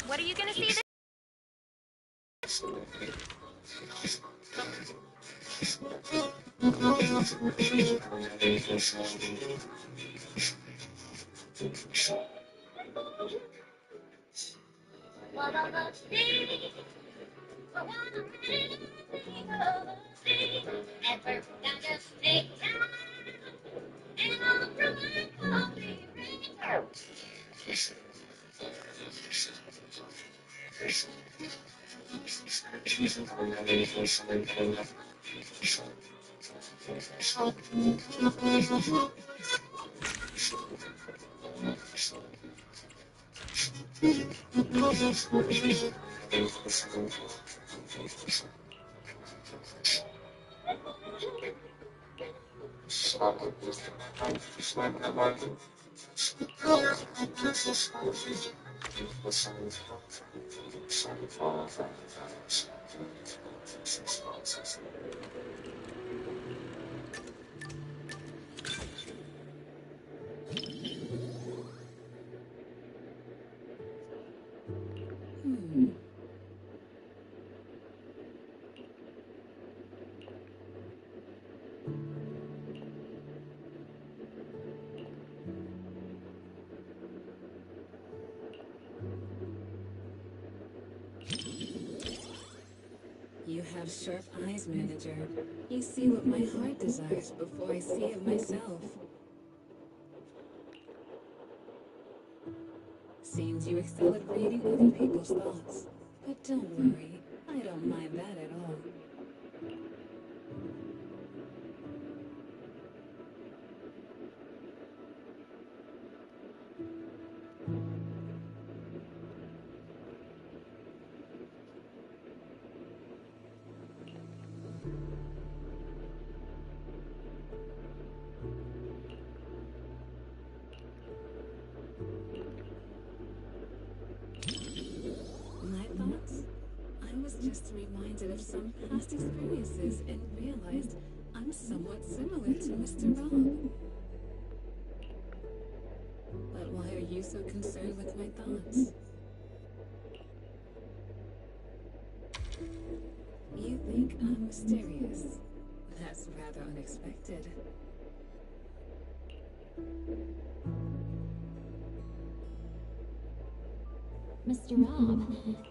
What are you gonna see this? You have sharp eyes, manager. You see what my heart desires before I see it myself. Seems you excel at reading other people's thoughts. But don't worry, I don't mind that at all. My thoughts? I was just reminded of some past experiences and realized I'm somewhat similar to Mr. Rob. But why are you so concerned with my thoughts? You think I'm mysterious? That's rather unexpected. Mr. Rob,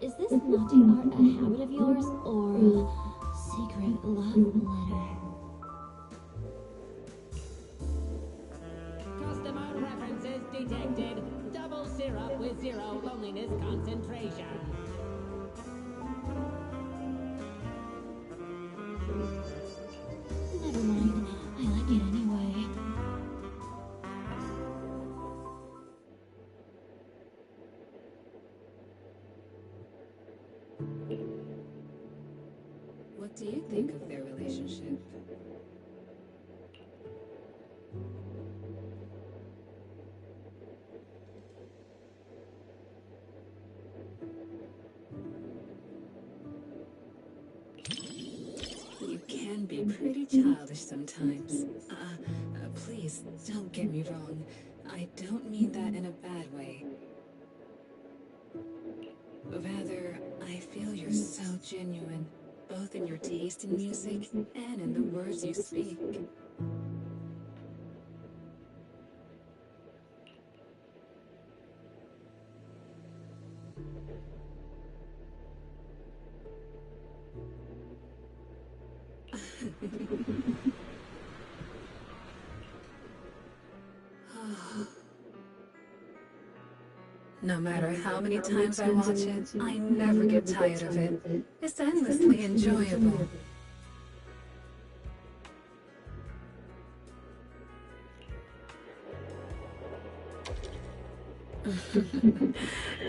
is this naughty art a habit of yours, or a secret love letter? Customer references detected. Double syrup with 0 loneliness concentration. Never mind. I like it anyway. What do you think of their relationship? You can be pretty childish sometimes. Please, don't get me wrong. I don't mean that in a bad way. Rather, I feel you're so genuine, both in your taste in music and in the words you speak. No matter how many times I watch it, I never get tired of it. It's endlessly enjoyable.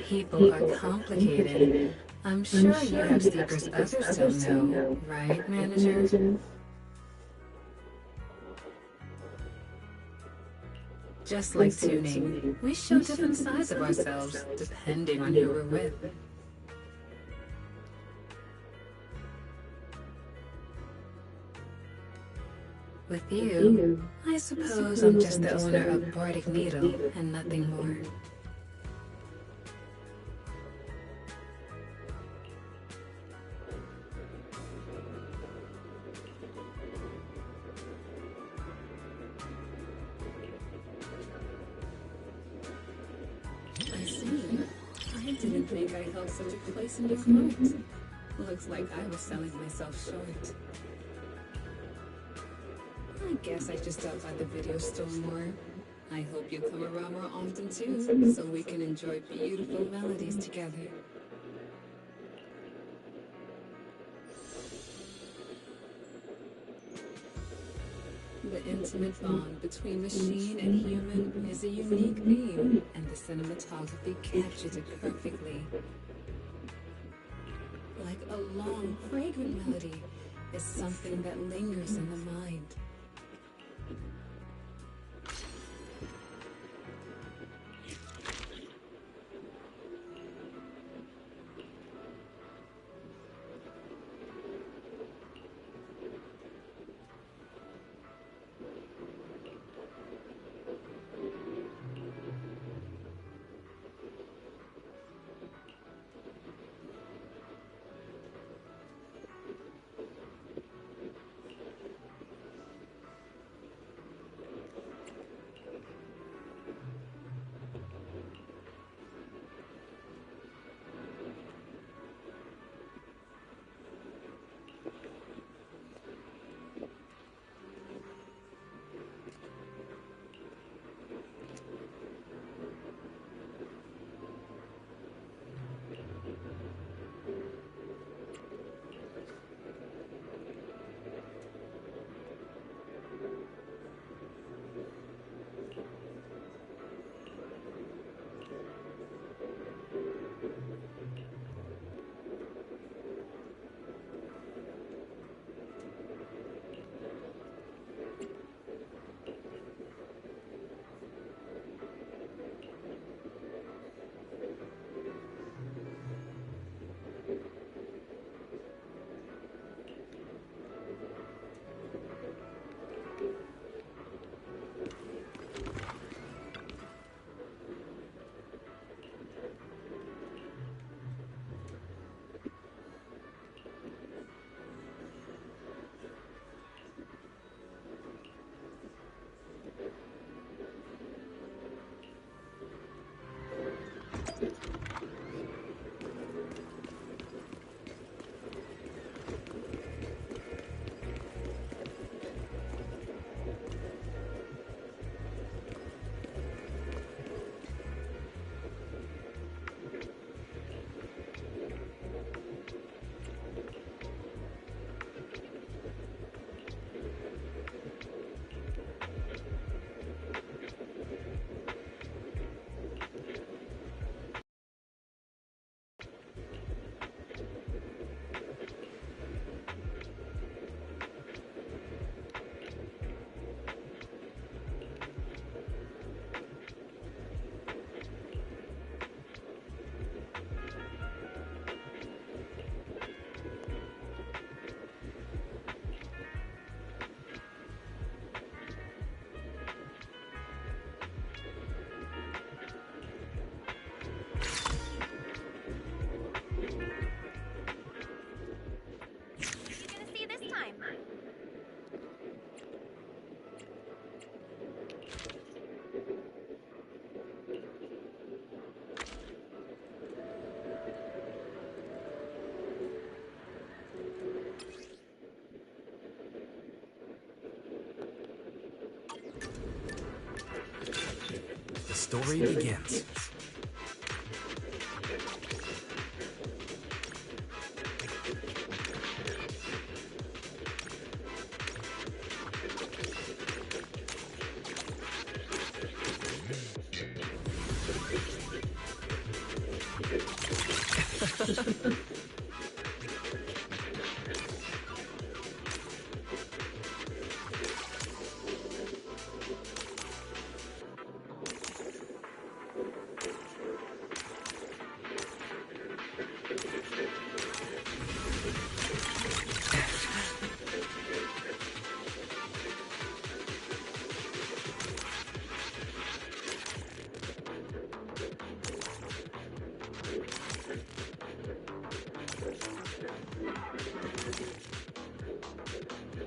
People are complicated. I'm sure you have secrets others don't know, right, manager? Just like tuning, we show different sides of ourselves depending on who we're with. With you, I suppose I'm just the owner of Bardic Needle and nothing more. I see. I didn't think I held such a place in your heart. Looks like I was selling myself short. I guess I just stopped by the video store more. I hope you'll come around more often too, so we can enjoy beautiful melodies together. The intimate bond between machine and human is a unique theme, and the cinematography captures it perfectly. Like a long, fragrant melody is something that lingers in the mind. story begins.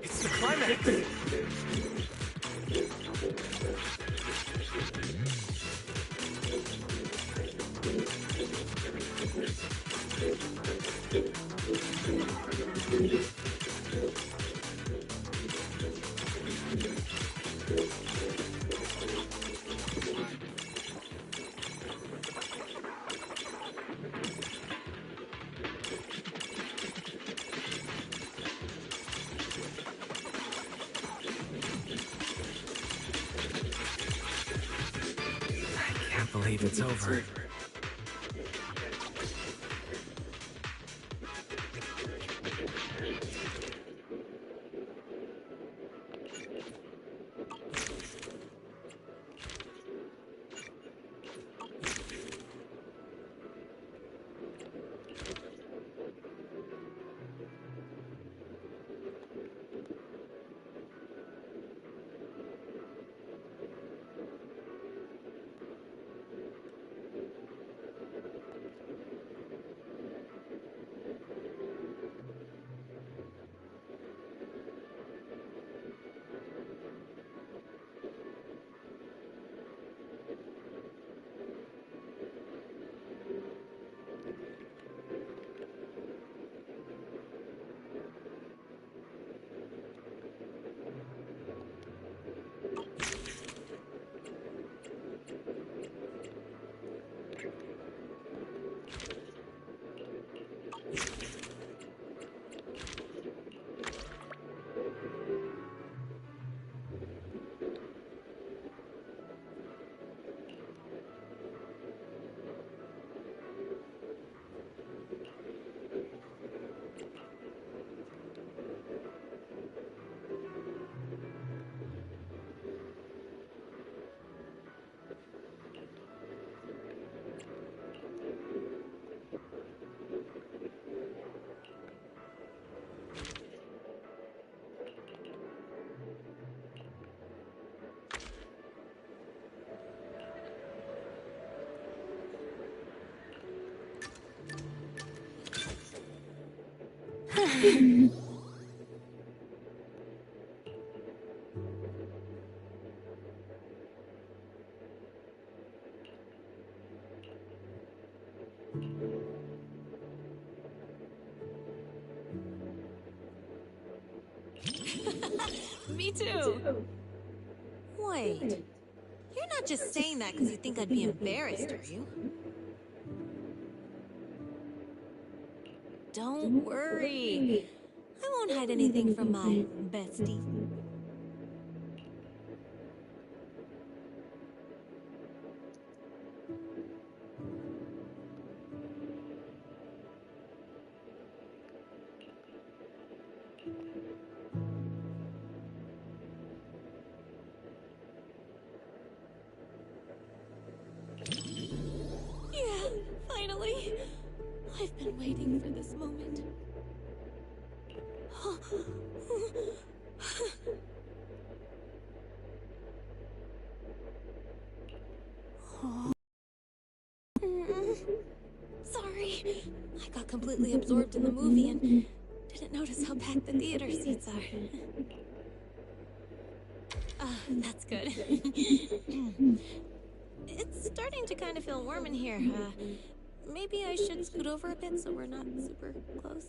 It's the climax! I can't believe it's over. Me too. Wait. You're not just saying that because you think I'd be embarrassed, are you? Don't worry. I won't hide anything from my bestie. Yeah, finally. I've been waiting for this moment. Sorry. I got completely absorbed in the movie and didn't notice how packed the theater seats are. That's good. It's starting to kind of feel warm in here. Maybe I should scoot over a bit so we're not super close.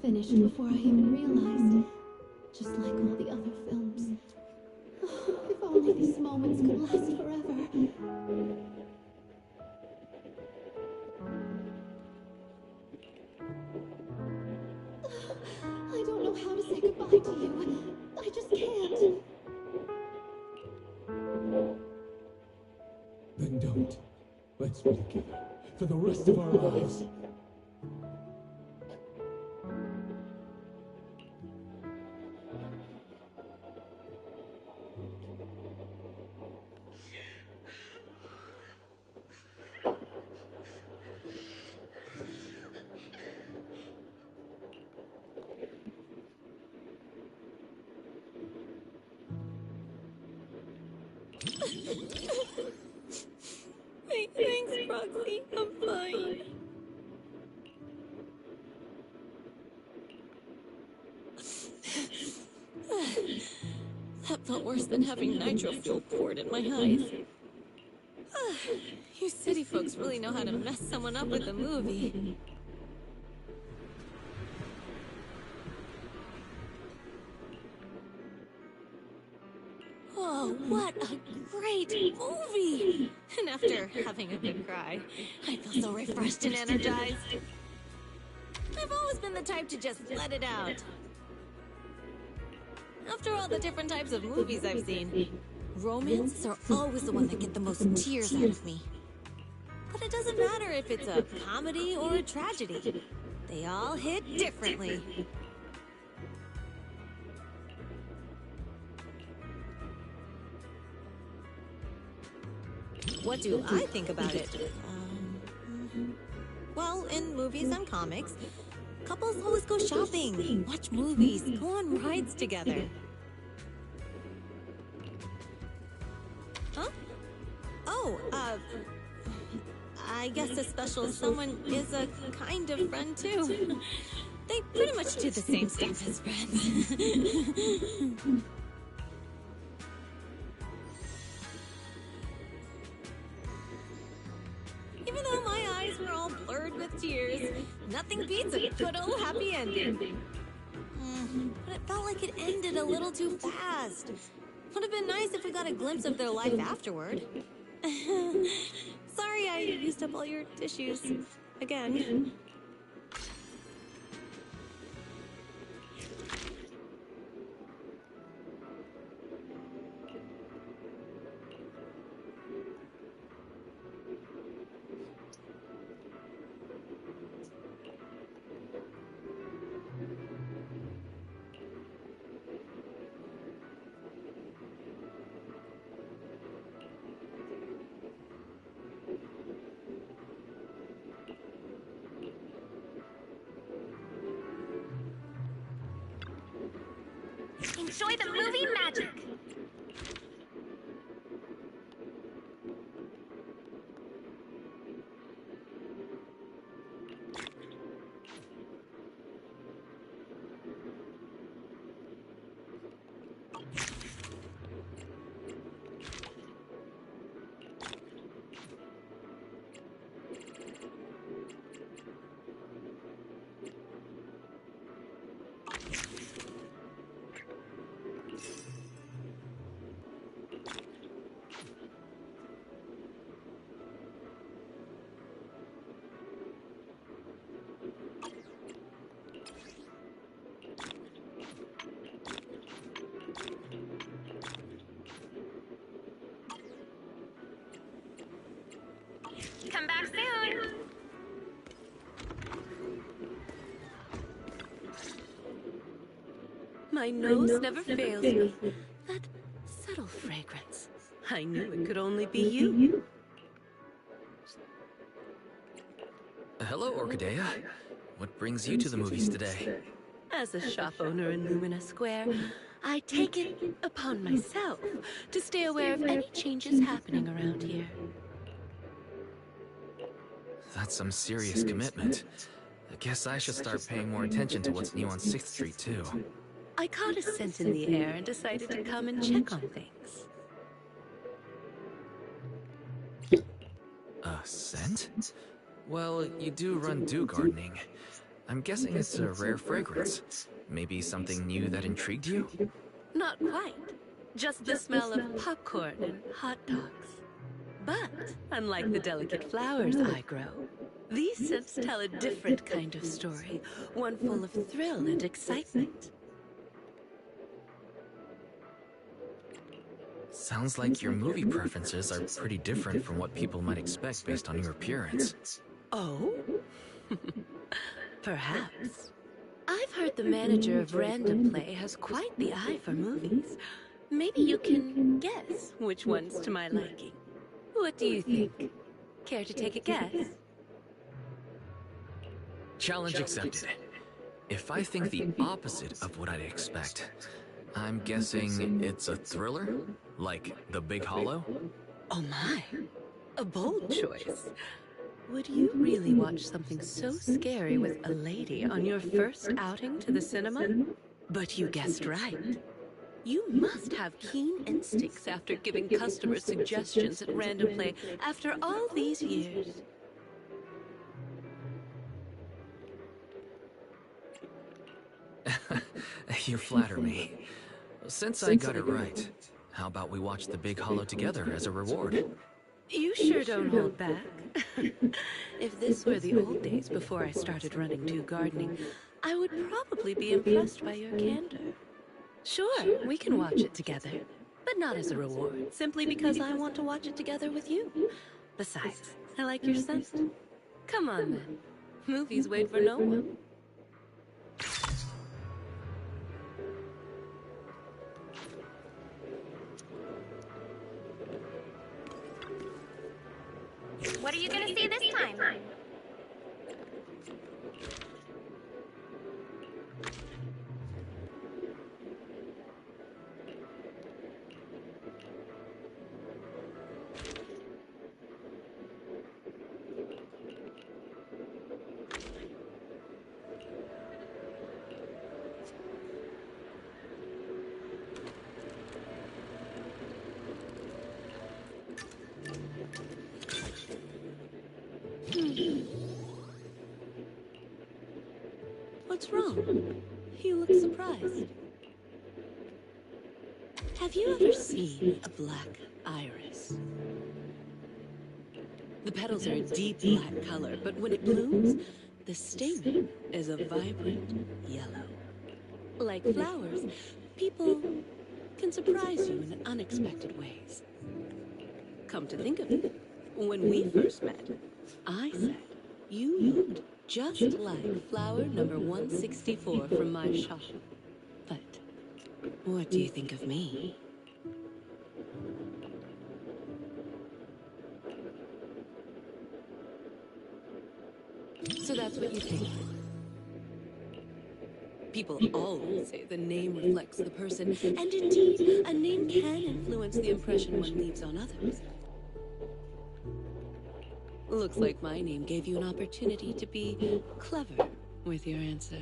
finished before I even realized. Just like all the other films. If only these moments could last forever. I don't know how to say goodbye to you. I just can't. Then don't. Let's be together for the rest of our lives. Thanks, Roxy. I'm fine. That felt worse than having nitro fuel poured in my eyes. You city folks really know how to mess someone up with a movie. Oh, what a great movie! And after having a big cry, I feel so refreshed and energized. I've always been the type to just let it out. After all the different types of movies I've seen, romances are always the ones that get the most tears out of me. But it doesn't matter if it's a comedy or a tragedy. They all hit differently. What do I think about it? Well, in movies and comics, couples always go shopping, watch movies, go on rides together. Huh? Oh, I guess a special someone is a kind of friend too. They pretty much do the same stuff as friends. Even though my eyes were all blurred with tears, nothing beats a good old happy ending. But it felt like it ended a little too fast. Would have been nice if we got a glimpse of their life afterward. Sorry I used up all your tissues again. Enjoy the movie magic! Come back soon! My nose never fails me. That subtle fragrance. I knew it could only be you. Hello, Orchidea. What brings you to the movies today? As a shop owner in Lumina Square, I take it upon myself to stay aware of any changes happening around here. That's some serious commitment. I guess I should start paying more attention to what's new on 6th Street, too. I caught a scent in the air and decided to come and check on things. A scent? Well, you do run dew gardening. I'm guessing it's a rare fragrance. Maybe something new that intrigued you? Not quite. Just the smell of popcorn and hot dogs. But, unlike the delicate flowers I grow, these scents tell a different kind of story, one full of thrill and excitement. Sounds like your movie preferences are pretty different from what people might expect based on your appearance. Oh? Perhaps. I've heard the manager of Random Play has quite the eye for movies. Maybe you can guess which one's to my liking. What do you think? Care to take a guess? Challenge accepted. If I think the opposite of what I'd expect, I'm guessing it's a thriller? Like The Big Hollow? Oh my, a bold choice. Would you really watch something so scary with a lady on your first outing to the cinema? But you guessed right. You must have keen instincts after giving customers suggestions at Random Play after all these years. You flatter me. Since I got it right, how about we watch The Big Hollow together as a reward? You sure don't hold back. If this were the old days before I started running to gardening, I would probably be impressed by your candor. Sure, we can watch it together, but not as a reward, simply because I want to watch it together with you. Besides, I like your scent. Come on then. Movies wait for no one. What are you gonna see this time? What's wrong? You look surprised. Have you ever seen a black iris? The petals are a deep black color, but when it blooms, the stamen is a vibrant yellow. Like flowers, people can surprise you in unexpected ways. Come to think of it, when we first met, I said you looked just like flower number 164 from my shop. But what do you think of me? So that's what you think. People always say the name reflects the person, and indeed, a name can influence the impression one leaves on others. Looks like my name gave you an opportunity to be clever with your answer.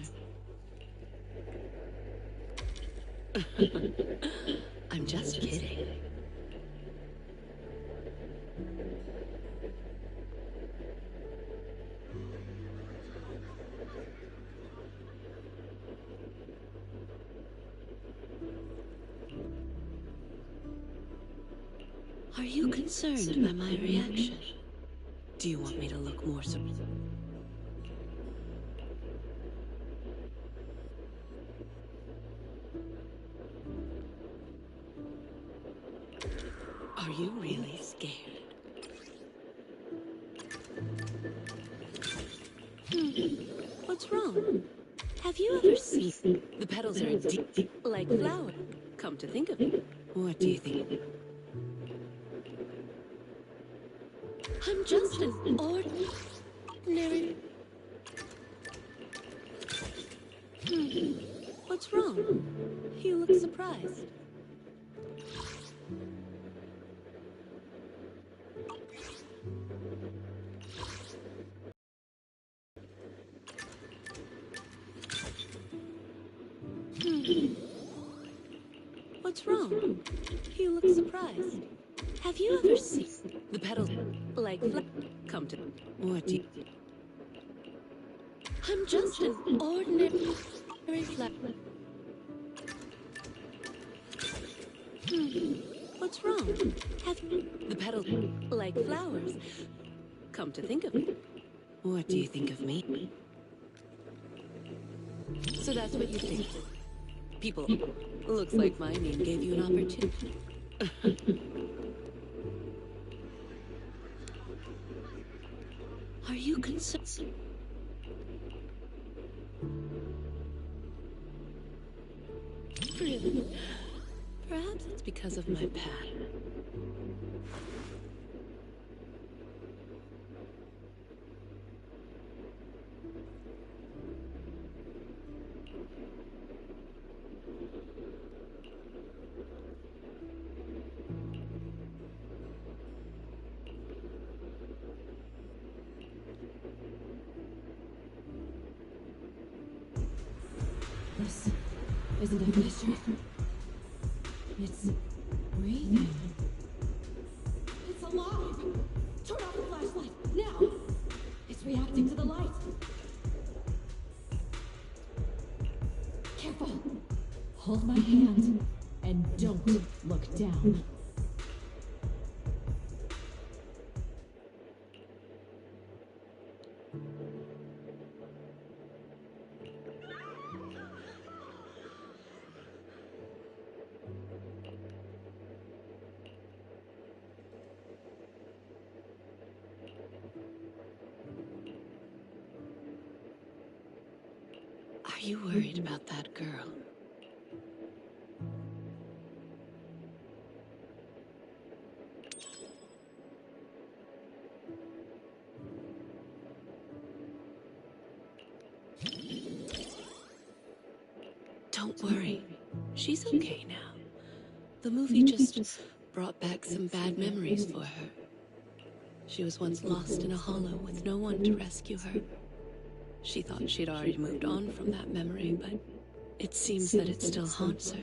I'm just kidding. Are you concerned by my reaction? Do you want me to look more surprised? Are you really scared? What's wrong? Have you ever seen the petals are deep like flowers? Come to think of it, what do you think? I'm just an ordinary... What's wrong? You look surprised. What's wrong? You look surprised. Have you ever seen the petals like come to what do you... I'm just an ordinary flower. What's wrong? Have the petals like flowers? Come to think of it, what do you think of me? So that's what you think. People, looks like my name gave you an opportunity. Are you concerned? Really? Perhaps it's because of my past. This isn't a fissure. It's breathing. It's alive! Turn off the flashlight, now! It's reacting to the light. Careful! Hold my hand and don't look down. Are you worried about that girl? Don't worry. She's okay now. The movie just brought back some bad memories for her. She was once lost in a hollow with no one to rescue her. She thought she'd already moved on from that memory, but it seems that it still haunts her.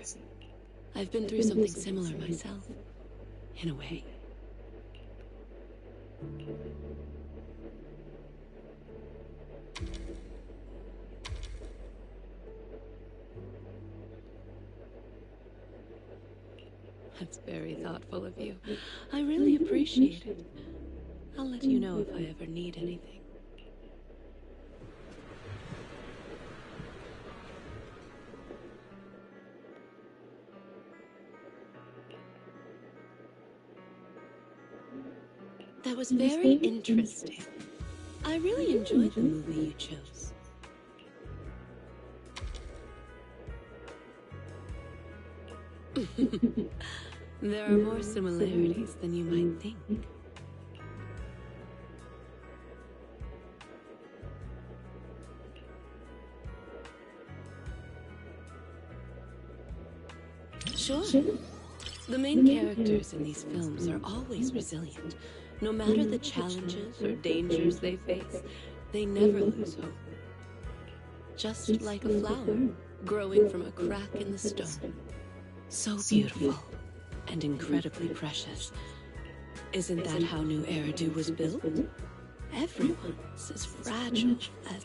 I've been through something similar myself, in a way. That's very thoughtful of you. I really appreciate it. I'll let you know if I ever need anything. That was very interesting. I really enjoyed the movie you chose. There are more similarities than you might think. Sure. The main characters in these films are always resilient. No matter the challenges or dangers they face, they never lose hope. Just like a flower growing from a crack in the stone. So beautiful and incredibly precious. Isn't that how New Eridu was built? Everyone's as fragile as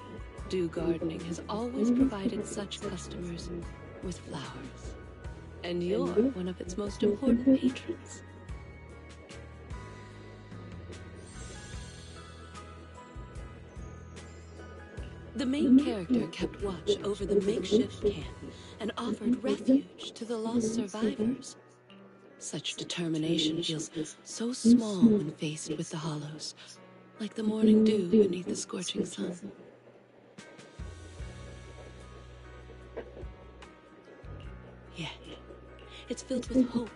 Do Gardening has always provided such customers with flowers. And you're one of its most important patrons. The main character kept watch over the makeshift camp and offered refuge to the lost survivors. Such determination feels so small when faced with the hollows, like the morning dew beneath the scorching sun. Yeah, it's filled with hope,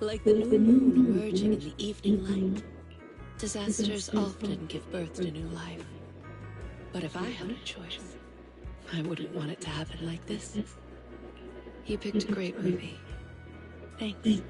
like the new moon emerging in the evening light. Disasters often give birth to new life. But if I had a choice, I wouldn't want it to happen like this. You picked a great movie. Thanks.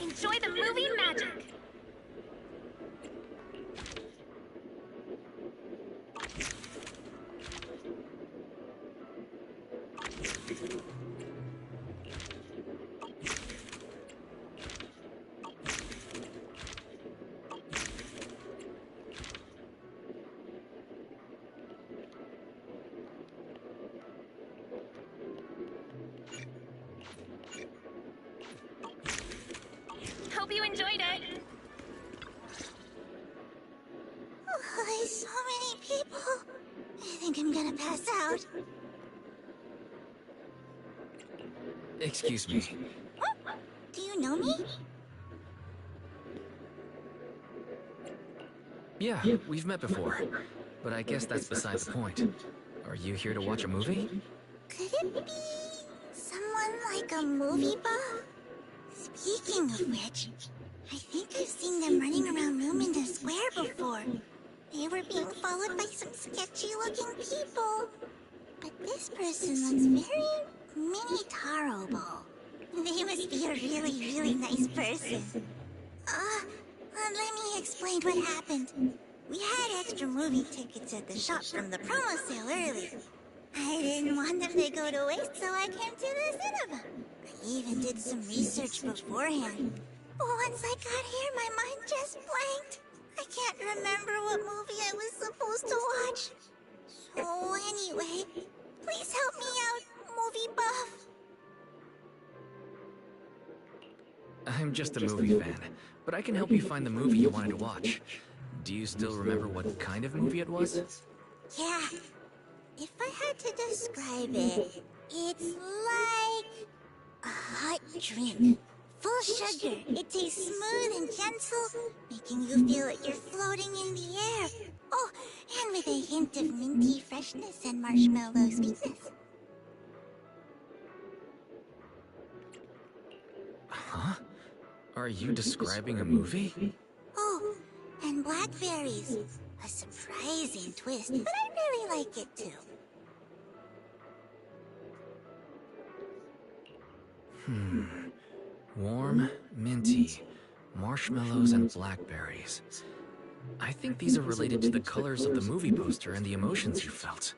Enjoy the movie magic. Hope you enjoyed it. Oh, so many people. I think I'm gonna pass out. Excuse me. Do you know me? Yeah, we've met before. But I guess that's beside the point. Are you here to watch a movie? Could it be someone like a movie buff? Speaking of which, I think I've seen them running around Lumina Square before. They were being followed by some sketchy-looking people. But this person looks very mini-tarable. They must be a really, really nice person. Let me explain what happened. We had extra movie tickets at the shop from the promo sale earlier. I didn't want them to go to waste, so I came to the cinema. I even did some research beforehand. But once I got here, my mind just blanked. I can't remember what movie I was supposed to watch. So anyway, please help me out, movie buff. I'm just a movie fan, but I can help you find the movie you wanted to watch. Do you still remember what kind of movie it was? Yeah. If I had to describe it, it's like a hot drink. Full sugar. It tastes smooth and gentle, making you feel like you're floating in the air. Oh, and with a hint of minty freshness and marshmallow sweetness. Huh? Are you describing a movie? Oh, and blackberries. A surprising twist, but I really like it too. Warm, minty, marshmallows, and blackberries. I think these are related to the colors of the movie poster and the emotions you felt.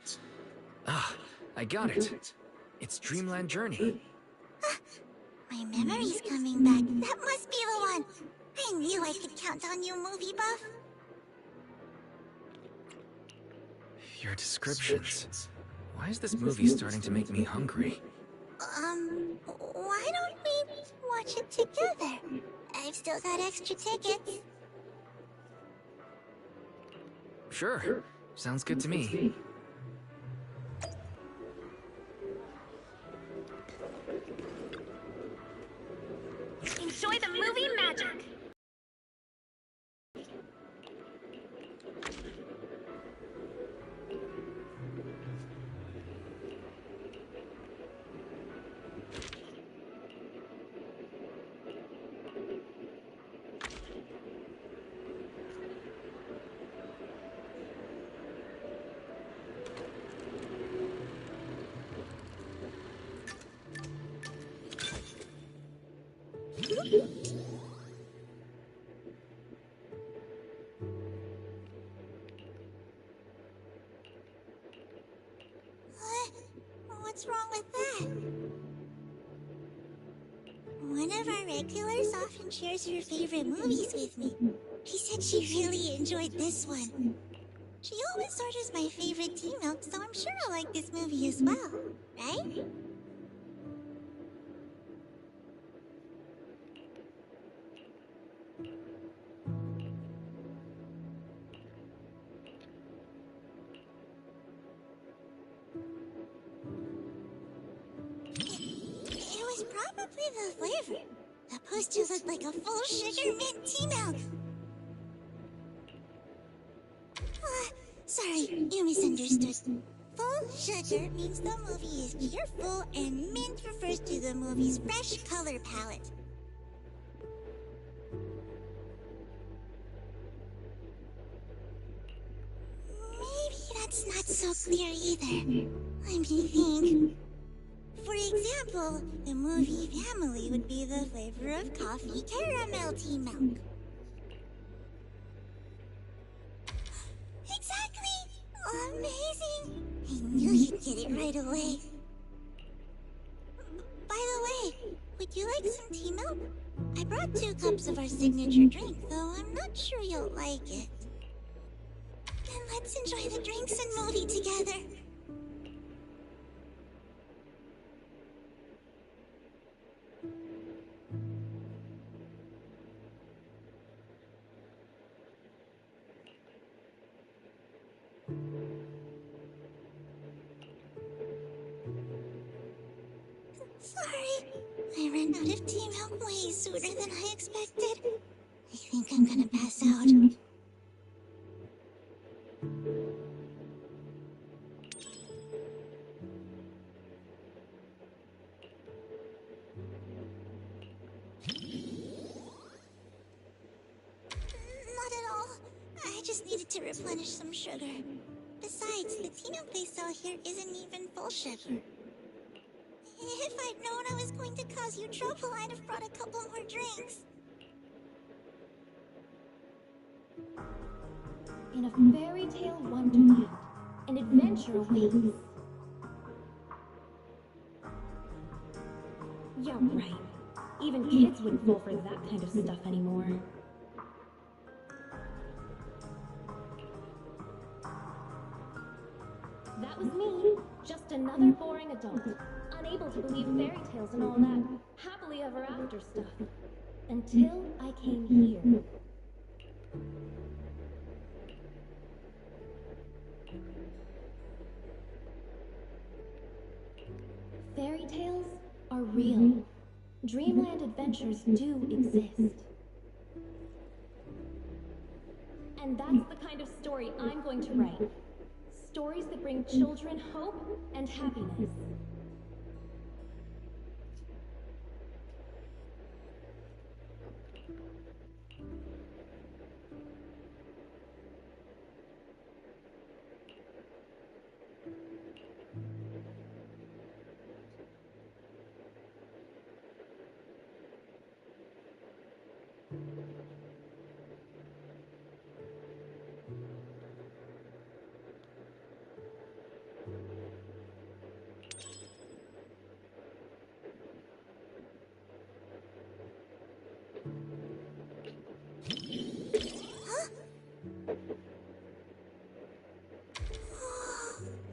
Ah, I got it. It's Dreamland Journey. My memory's coming back. That must be the one. I knew I could count on you, movie buff. Your descriptions. Why is this movie starting to make me hungry? Why don't we watch it together? I've still got extra tickets. Sure. Sounds good to me. Enjoy the movie magic. What's wrong with that? One of our regulars often shares her favorite movies with me. She said she really enjoyed this one. She Bulbasaur is my favorite tea milk, so I'm sure I'll like this movie as well, right? It was probably the flavor. The poster looked like a full sugar mint tea milk. Sorry, you misunderstood. Full sugar means the movie is pure full, and mint refers to the movie's fresh color palette. Maybe that's not so clear either. Let me think. For example, the movie Family would be the flavor of coffee caramel tea milk. Exactly! Amazing! I knew you'd get it right away. By the way, would you like some tea milk? I brought 2 cups of our signature drink, though I'm not sure you'll like it. Then let's enjoy the drinks and movie together. Sorry, I ran out of tea milk way sooner than I expected. I think I'm gonna pass out. Not at all. I just needed to replenish some sugar. Besides, the tea milk they sell here isn't even full sugar. If I'd known I was going to cause you trouble, I'd have brought a couple more drinks. In a fairy tale wonderland, an adventure awaits. Yeah, right. Even kids wouldn't fall for that kind of stuff anymore. That was me, just another boring adult, unable to believe fairy tales and all that happily ever after stuff. Until I came here. Fairy tales are real. Dreamland adventures do exist. And that's the kind of story I'm going to write. Stories that bring children hope and happiness.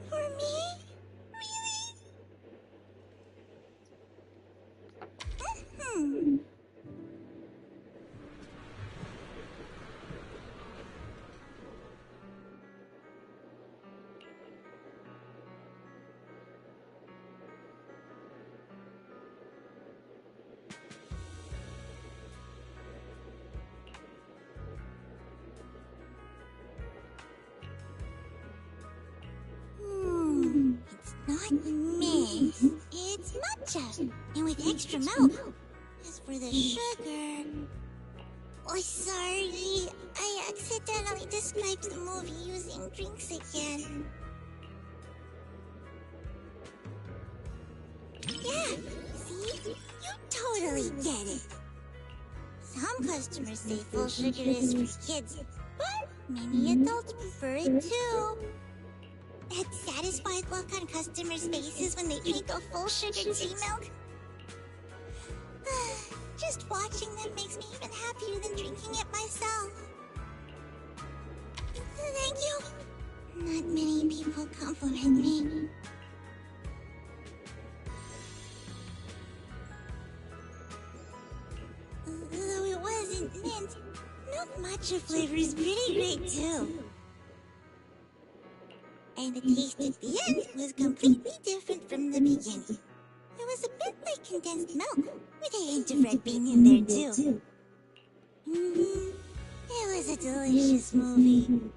For me? Really? It's not mint. It's matcha. And with extra milk. As for the sugar... Oh, sorry. I accidentally described the movie using drinks again. Yeah, see? You totally get it. Some customers say full sugar is for kids, but many adults prefer it too. That satisfied look on customers' faces when they drink a full sugar tea milk. Just watching them makes me even happier than drinking it myself. Thank you. Not many people compliment me. Though it wasn't mint, milk matcha flavor is pretty great too. And the taste at the end was completely different from the beginning. It was a bit like condensed milk, with a hint of red bean in there too. It was a delicious movie.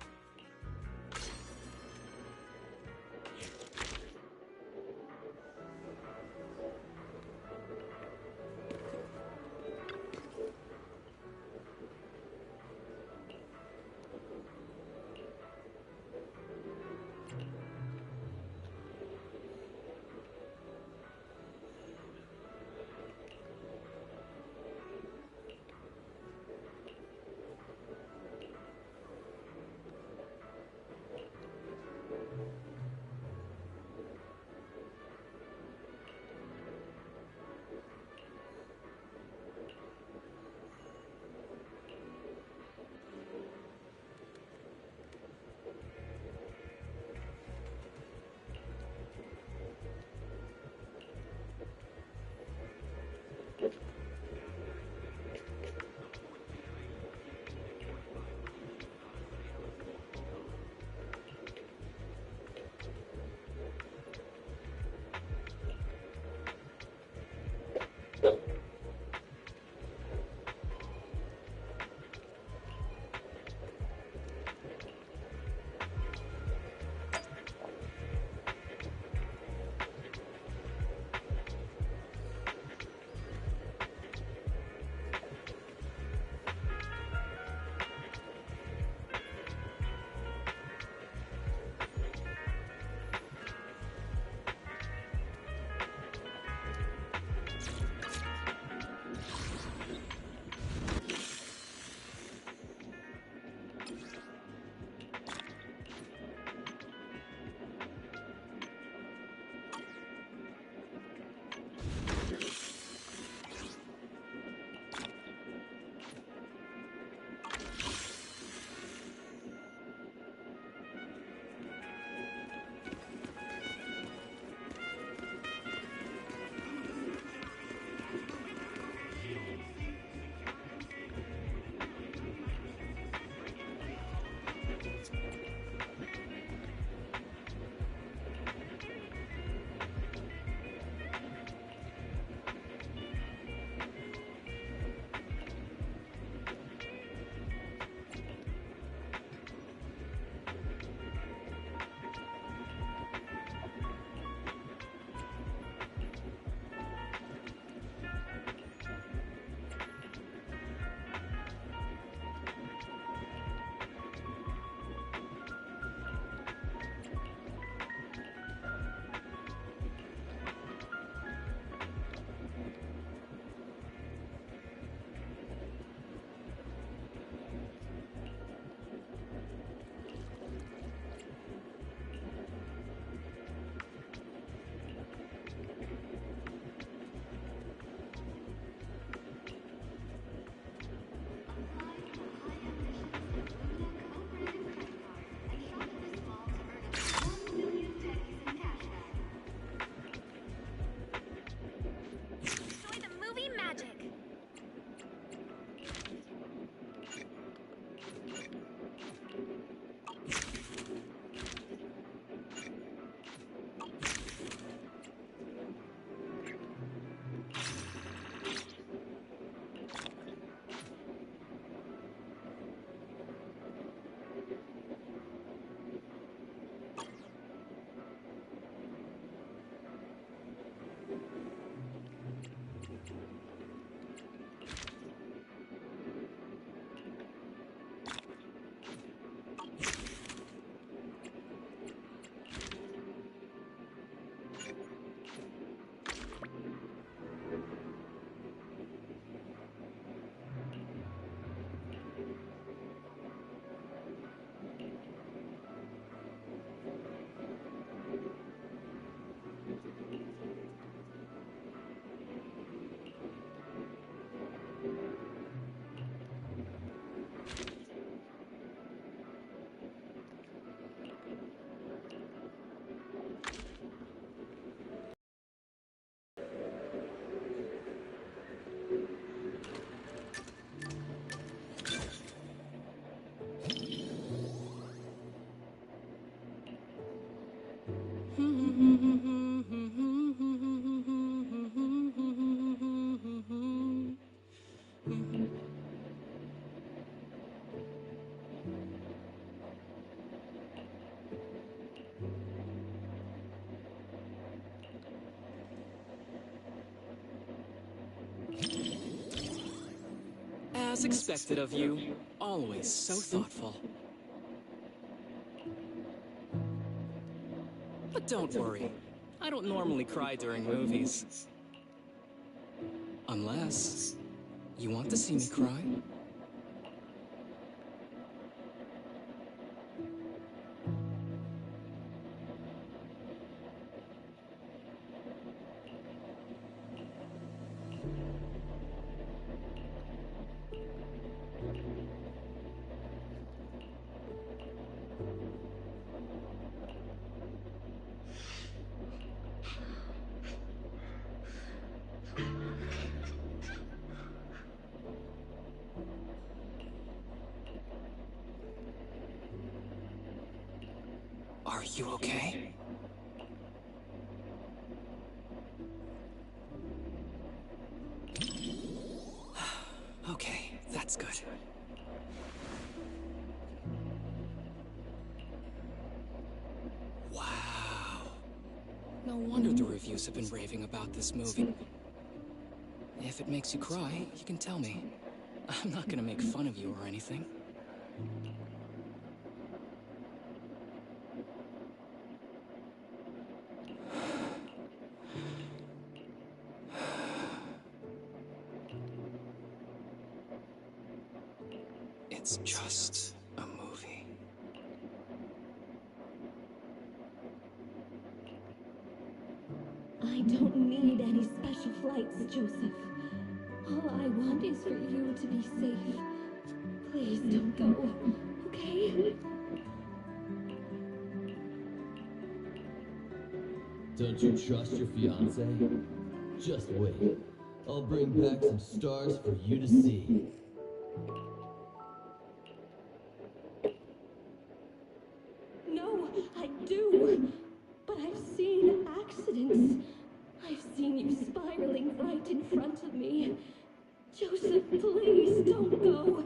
As expected of you, always so thoughtful. But don't worry, I don't normally cry during movies. Unless you want to see me cry. Are you okay? Okay, that's good. Wow. No wonder the reviews have been raving about this movie. If it makes you cry, you can tell me. I'm not gonna make fun of you or anything. It's just a movie. I don't need any special flights, Joseph. All I want is for you to be safe. Please don't go, okay? Don't you trust your fiancé? Just wait. I'll bring back some stars for you to see. No, I do. But I've seen accidents. I've seen you spiraling right in front of me. Joseph, please don't go.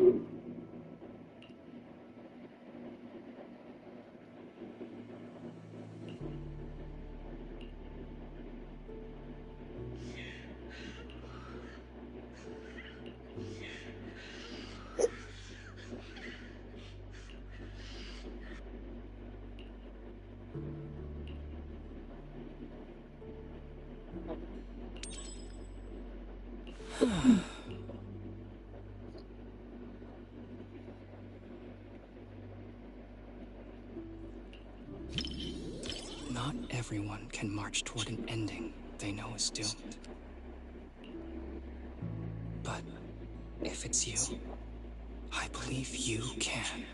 Not everyone can march toward an ending they know is doomed. But if it's you, I believe you can.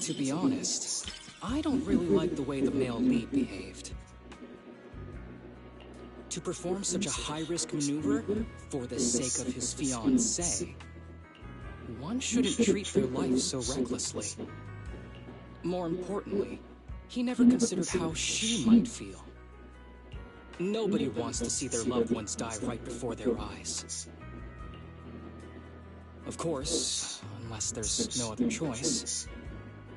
To be honest, I don't really like the way the male lead behaved. To perform such a high-risk maneuver for the sake of his fiancée, one shouldn't treat their life so recklessly. More importantly, he never considered how she might feel. Nobody wants to see their loved ones die right before their eyes. Of course, unless there's no other choice,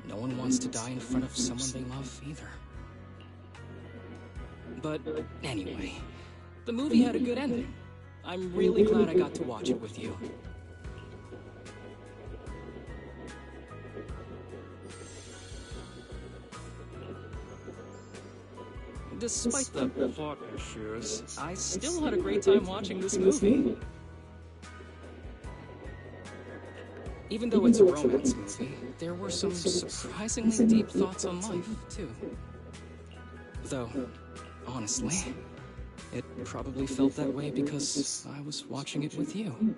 no one wants to die in front of someone they love either. But anyway, the movie had a good ending. I'm really glad I got to watch it with you. Despite the plot issues, I still had a great time watching this movie. Even though it's a romance movie, there were some surprisingly deep thoughts on life, too. Though, honestly, it probably felt that way because I was watching it with you.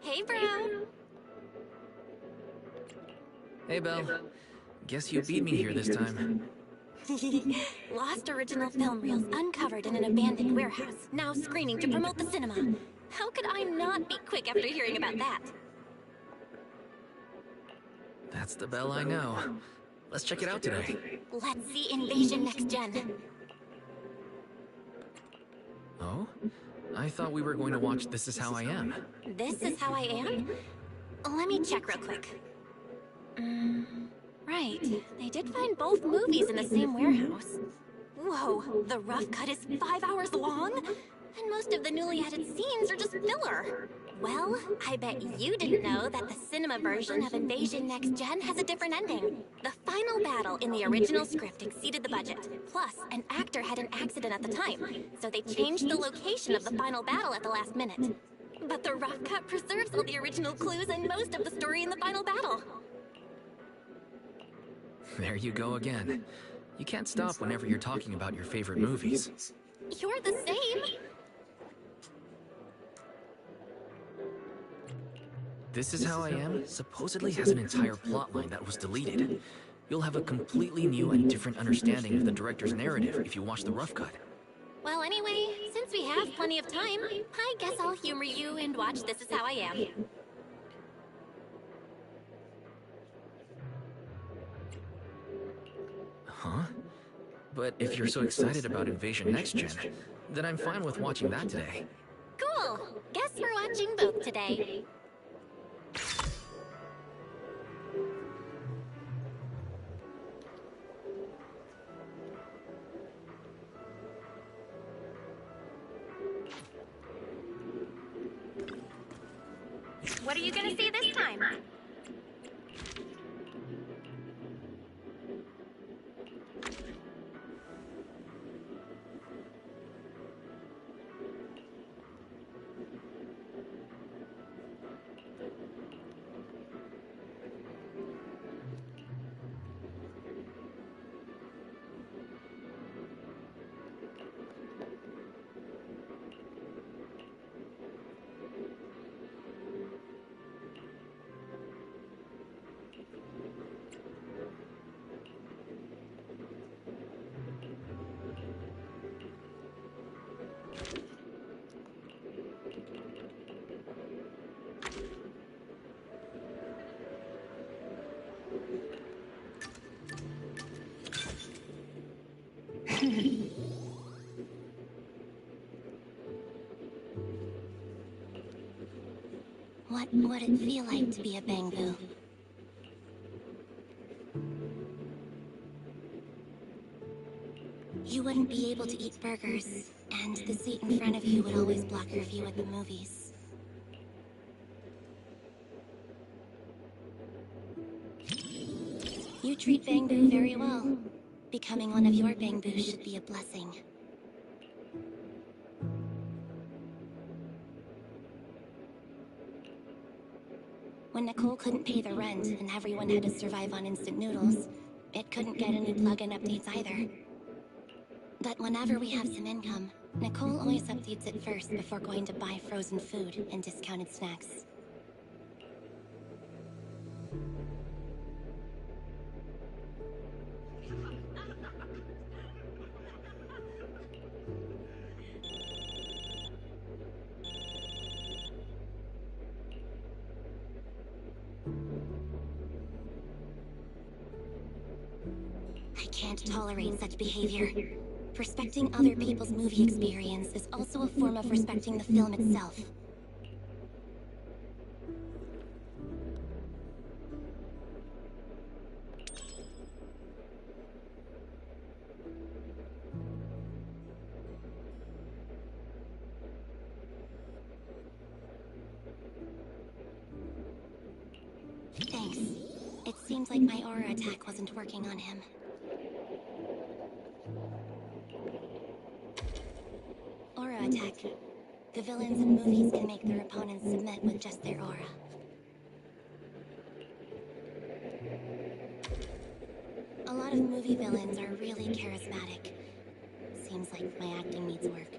Hey, Brown. Hey, Belle. Guess you beat me here this time. Lost original film reels uncovered in an abandoned warehouse, now screening to promote the cinema. How could I not be quick after hearing about that? That's the bell I know. Let's check it out today. Let's see Invasion Next Gen. Oh? I thought we were going to watch This Is How I Am. This Is How I Am? Let me check real quick. Right. They did find both movies in the same warehouse. Whoa, the rough cut is 5 hours long? And most of the newly added scenes are just filler. Well, I bet you didn't know that the cinema version of Invasion Next Gen has a different ending. The final battle in the original script exceeded the budget. Plus, an actor had an accident at the time, so they changed the location of the final battle at the last minute. But the rough cut preserves all the original clues and most of the story in the final battle. There you go again. You can't stop whenever you're talking about your favorite movies. You're the same. This Is How I Am supposedly has an entire plotline that was deleted. You'll have a completely new and different understanding of the director's narrative if you watch the rough cut. Well, anyway, since we have plenty of time, I guess I'll humor you and watch This Is How I Am. Huh? But if you're so excited about Invasion Next Gen, then I'm fine with watching that today. Cool! Guess we're watching both today. What are you gonna see this time? What would it feel like to be a Bangbu? You wouldn't be able to eat burgers, and the seat in front of you would always block your view at the movies. You treat Bangbu very well. Becoming one of your Bangbu should be a blessing. When Nicole couldn't pay the rent and everyone had to survive on instant noodles, it couldn't get any plug-in updates either. But whenever we have some income, Nicole always updates it first before going to buy frozen food and discounted snacks. I can't tolerate such behavior. Respecting other people's movie experience is also a form of respecting the film itself. Thanks. It seems like my aura attack wasn't working on him. Aura attack. The villains in movies can make their opponents submit with just their aura. A lot of movie villains are really charismatic. Seems like my acting needs work.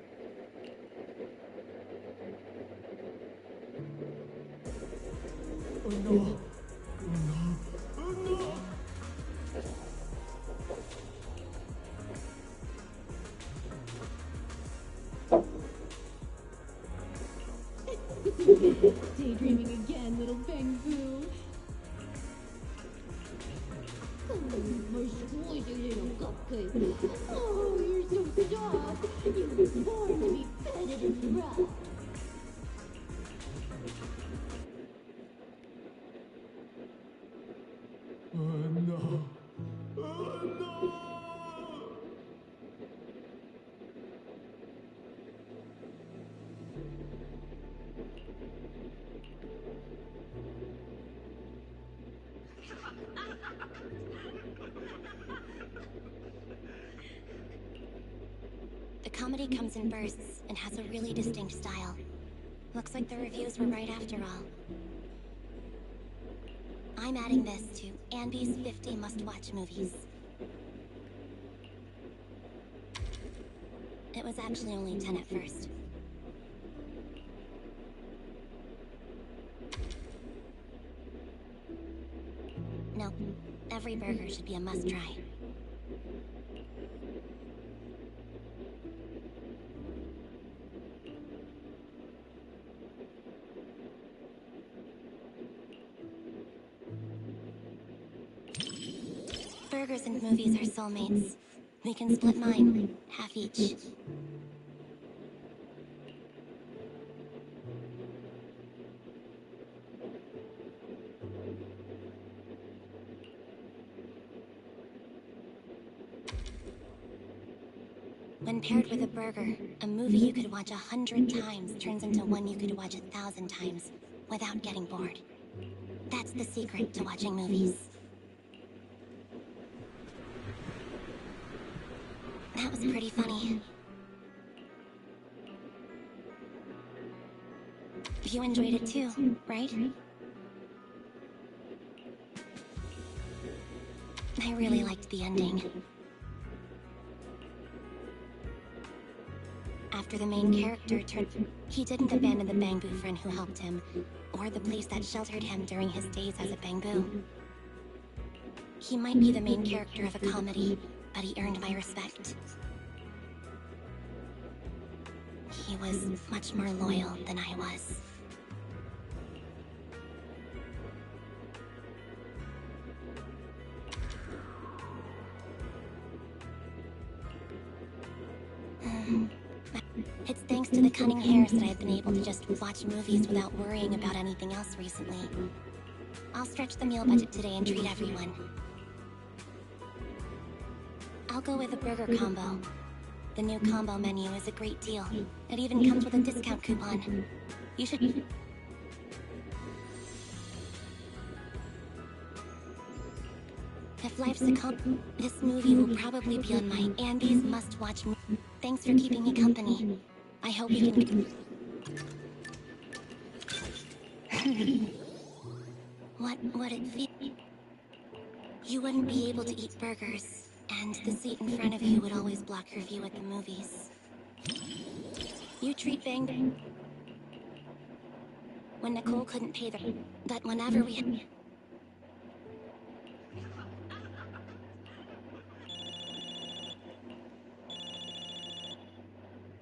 Oh no! Oh no! Oh no! Daydreaming again, little bamboo. Oh, my squishy little cupcake. Oh, you're so soft. You were born to be petted and rough. Oh no. Oh no. The comedy comes in bursts and has a really distinct style. Looks like the reviews were right after all. I'm adding this to Anby's 50 must-watch movies. It was actually only 10 at first. Nope. Every burger should be a must-try. Burgers and movies are soulmates. We can split mine, half each. When paired with a burger, a movie you could watch 100 times turns into one you could watch 1,000 times without getting bored. That's the secret to watching movies. That was pretty funny. You enjoyed it too, right? I really liked the ending. After the main character turned, he didn't abandon the bamboo friend who helped him, or the place that sheltered him during his days as a bamboo. He might be the main character of a comedy, but he earned my respect. He was much more loyal than I was. It's thanks to the cunning hairs that I've been able to just watch movies without worrying about anything else recently. I'll stretch the meal budget today and treat everyone. I'll go with a burger combo. The new combo menu is a great deal. It even comes with a discount coupon. You should... If life's a this movie will probably be on my Andy's must-watch. Thanks for keeping me company. I hope you can... What would it feel? You wouldn't be able to eat burgers, and the seat in front of you would always block your view at the movies. You treat Bang... When Nicole couldn't pay the... But whenever we...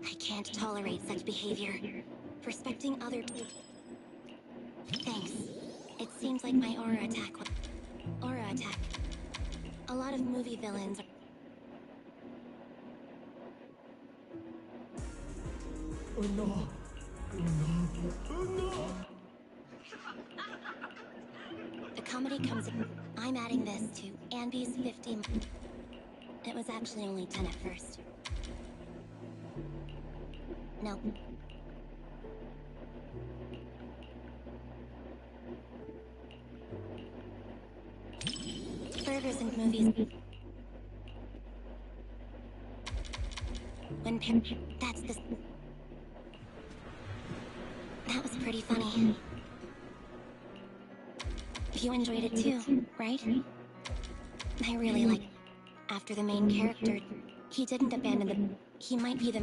I can't tolerate such behavior. Respecting other... Thanks. It seems like my aura attack was... Aura attack. A lot of movie villains... Oh no! Oh no! Oh no! The comedy comes in... I'm adding this to Anby's 50... It was actually only 10 at first. Nope. Burgers and movies. When that's the... That was pretty funny. You enjoyed it too, right? I really like... After the main character, he didn't abandon the... He might be the...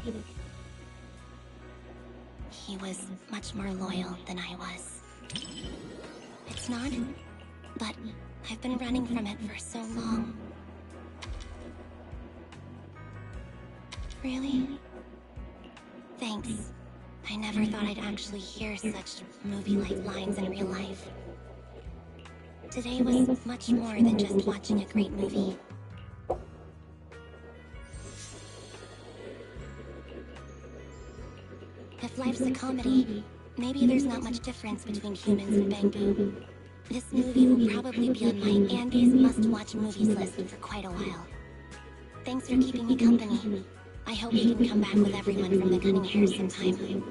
He was much more loyal than I was. It's not, but I've been running from it for so long. Really? Thanks. I never thought I'd actually hear such movie-like lines in real life. Today was much more than just watching a great movie. If life's a comedy, maybe there's not much difference between humans and Bangbu. This movie will probably be on my Andy's must-watch movies list for quite a while. Thanks for keeping me company. I hope we can come back with everyone from the Cunning Hares sometime.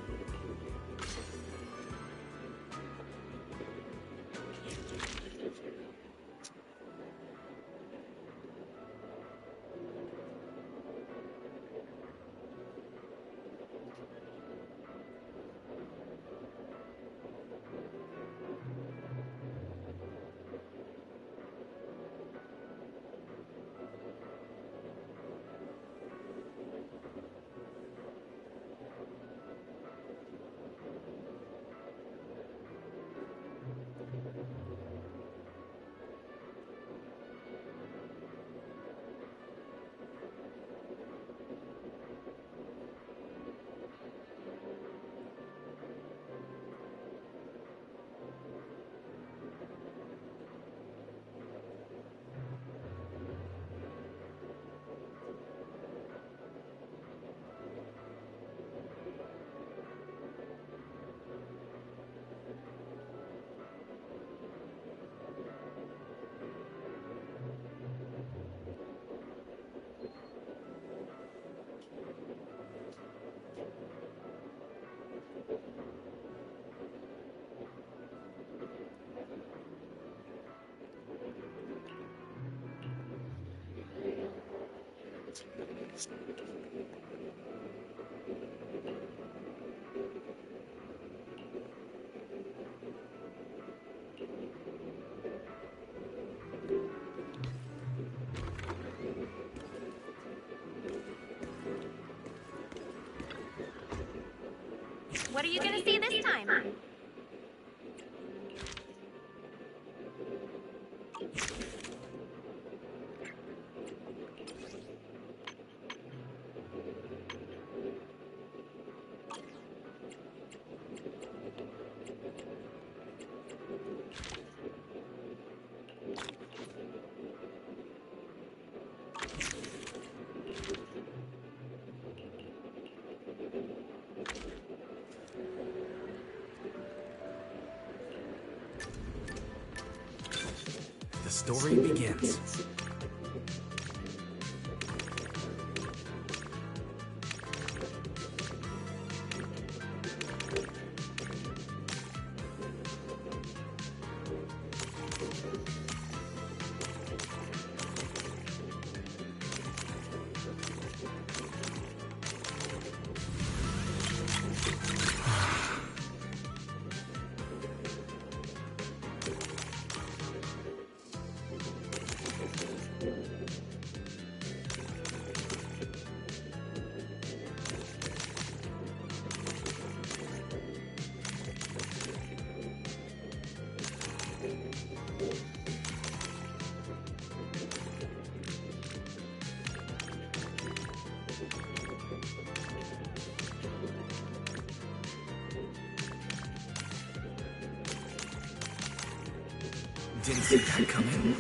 What are you gonna see this time? The story begins. Didn't see that coming.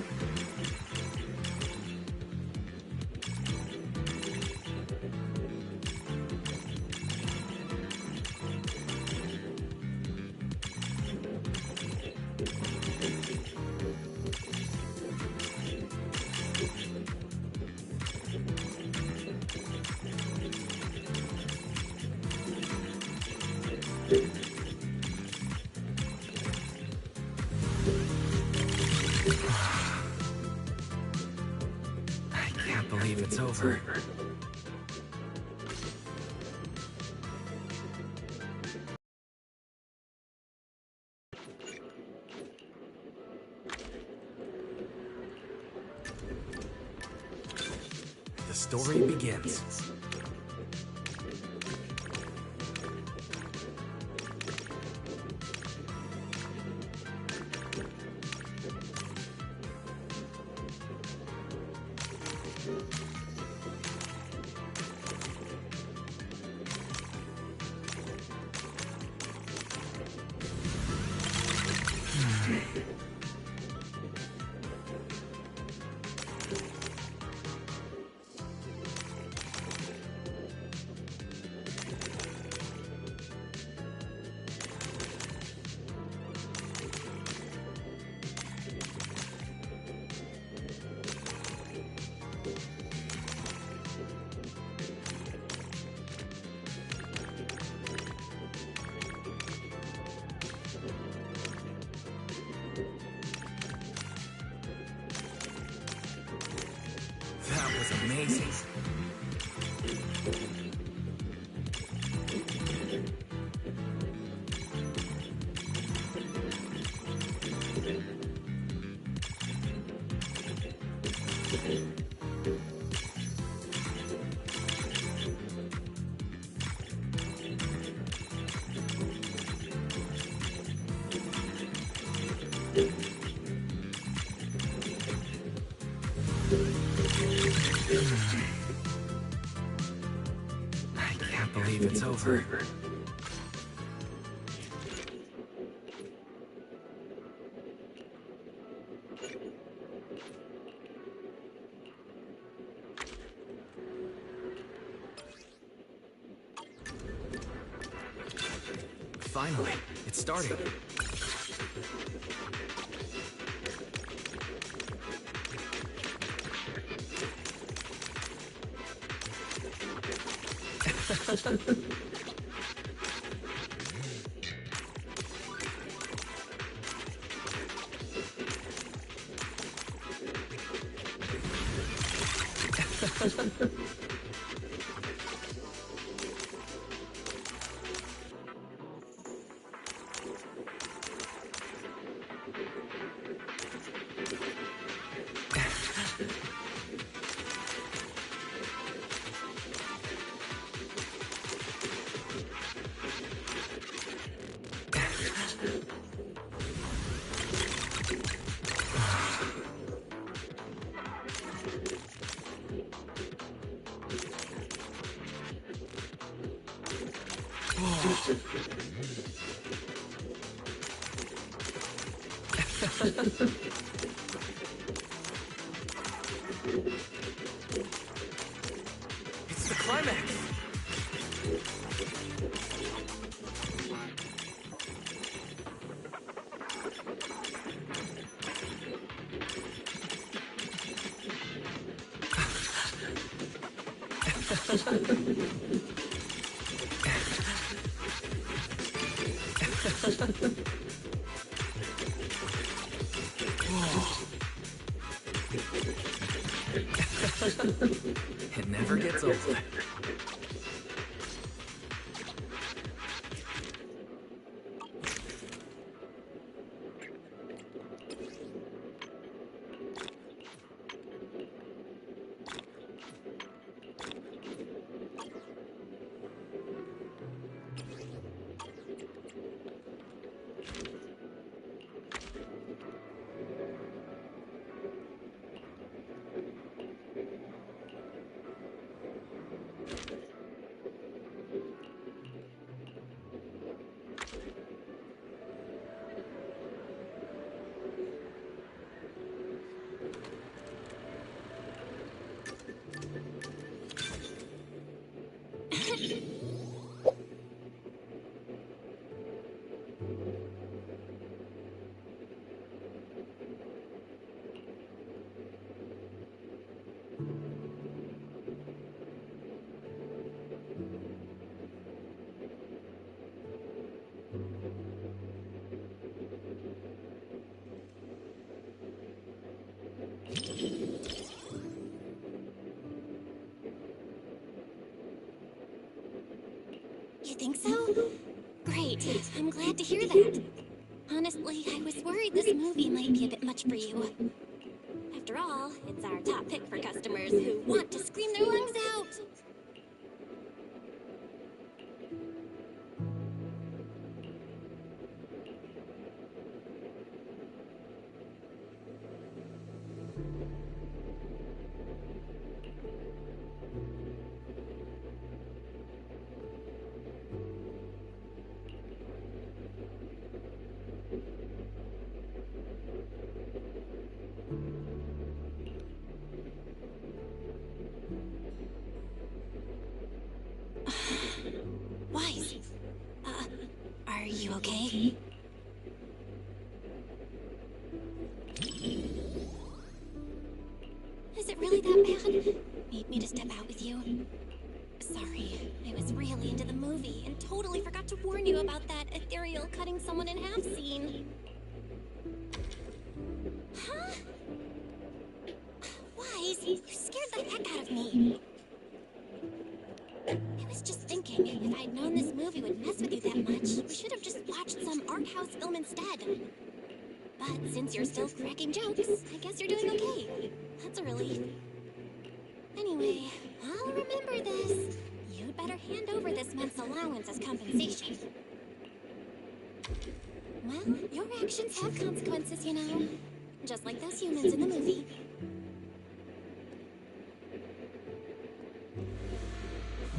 I can't believe it's over. The story begins. amazing. I can't believe it's over. Finally, it's starting. It's the climax! It never gets old. You think so? Great. I'm glad to hear that. Honestly, I was worried this movie might be a bit much for you. After all, it's our top pick for customers who want to scream their lungs out. Wise. Are you okay? Is it really that bad? Need me to step out with you? Sorry, I was really into the movie and totally forgot to warn you about that ethereal cutting someone in half scene. Huh? Wise, you scared the heck out of me. I was just thinking, if I'd known this movie would mess with you that much, we should have just watched some art house film instead. But since you're still cracking jokes, I guess you're doing okay. That's a relief. Anyway, I'll remember this. You'd better hand over this month's allowance as compensation. Well, your actions have consequences, you know. Just like those humans in the movie.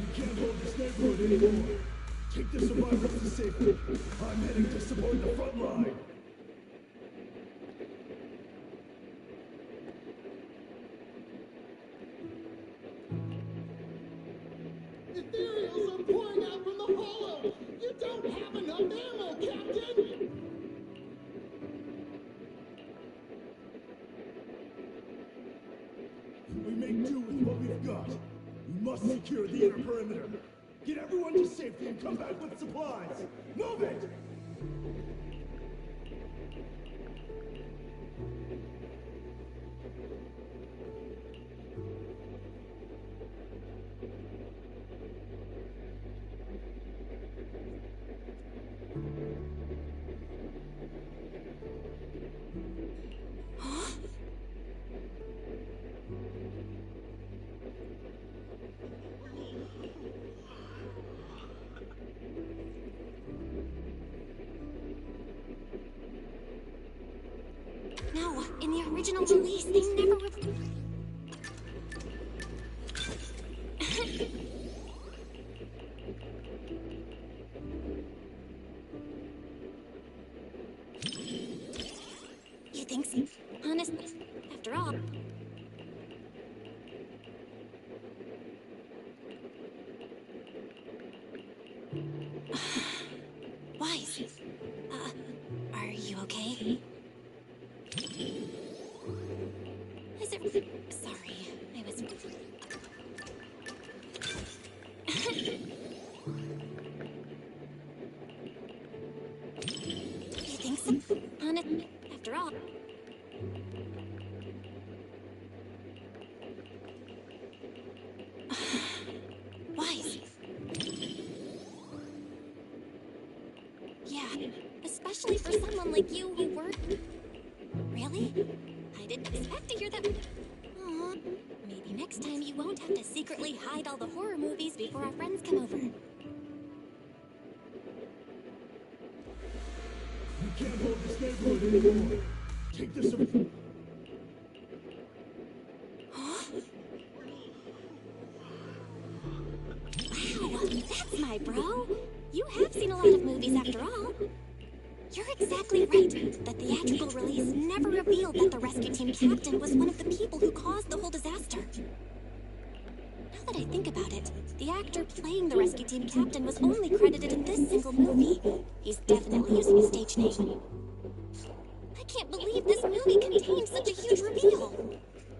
You can't hold this neighborhood anymore. Take the survivors to safety. I'm heading to support the front line. Ethereals are pouring out from the hollow! You don't have enough ammo, Captain! We make do with what we've got. We must secure the inner perimeter. Get everyone to safety and come back with supplies. Move it! No, in the original release, they never You think so? Honestly, after all... Wise. Are you okay? Is it... Sorry, I was... You think so? Honestly, after all... Wise. Yeah, especially for someone like you who worked... Really? I didn't expect to hear that. Aw. Maybe next time you won't have to secretly hide all the horror movies before our friends come over. You can't hold this neighborhood anymore. Take the survivors. Wow, that's my bro. You have seen a lot of movies after all. You're exactly right. The theatrical release never revealed that the rescue team captain was one of the people who caused the whole disaster. Now that I think about it, the actor playing the rescue team captain was only credited in this single movie. He's definitely using a stage name. I can't believe this movie contained such a huge reveal.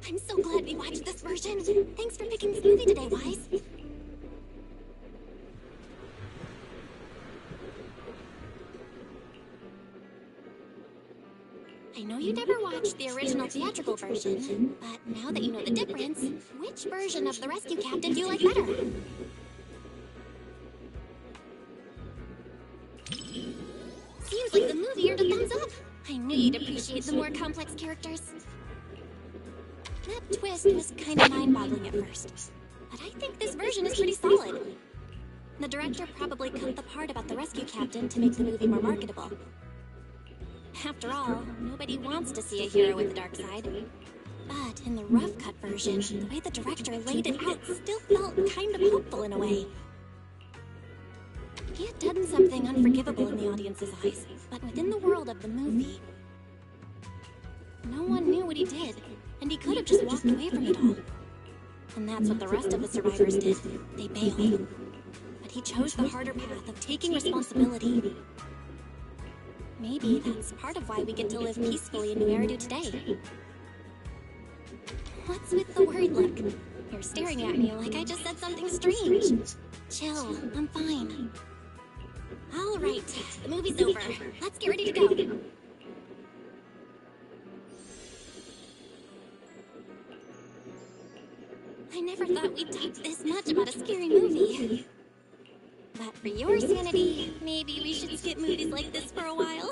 I'm so glad we watched this version. Thanks for picking this movie today, Wise. I know you never watched the original theatrical version, but now that you know the difference, which version of the rescue captain do you like better? Seems like the movie earned a thumbs up. I knew you'd appreciate the more complex characters. That twist was kind of mind-boggling at first, but I think this version is pretty solid. The director probably cut the part about the rescue captain to make the movie more marketable. After all, nobody wants to see a hero with a dark side. But in the rough cut version, the way the director laid it out still felt kind of hopeful in a way. He had done something unforgivable in the audience's eyes, but within the world of the movie, no one knew what he did, and he could have just walked away from it all. And that's what the rest of the survivors did. They bailed. But he chose the harder path of taking responsibility. Maybe that's part of why we get to live peacefully in New Eridu today. What's with the worried look? You're staring at me like I just said something strange. Chill, I'm fine. All right, the movie's over. Let's get ready to go. I never thought we'd talk this much about a scary movie. But for your sanity, maybe we should skip movies like this for a while.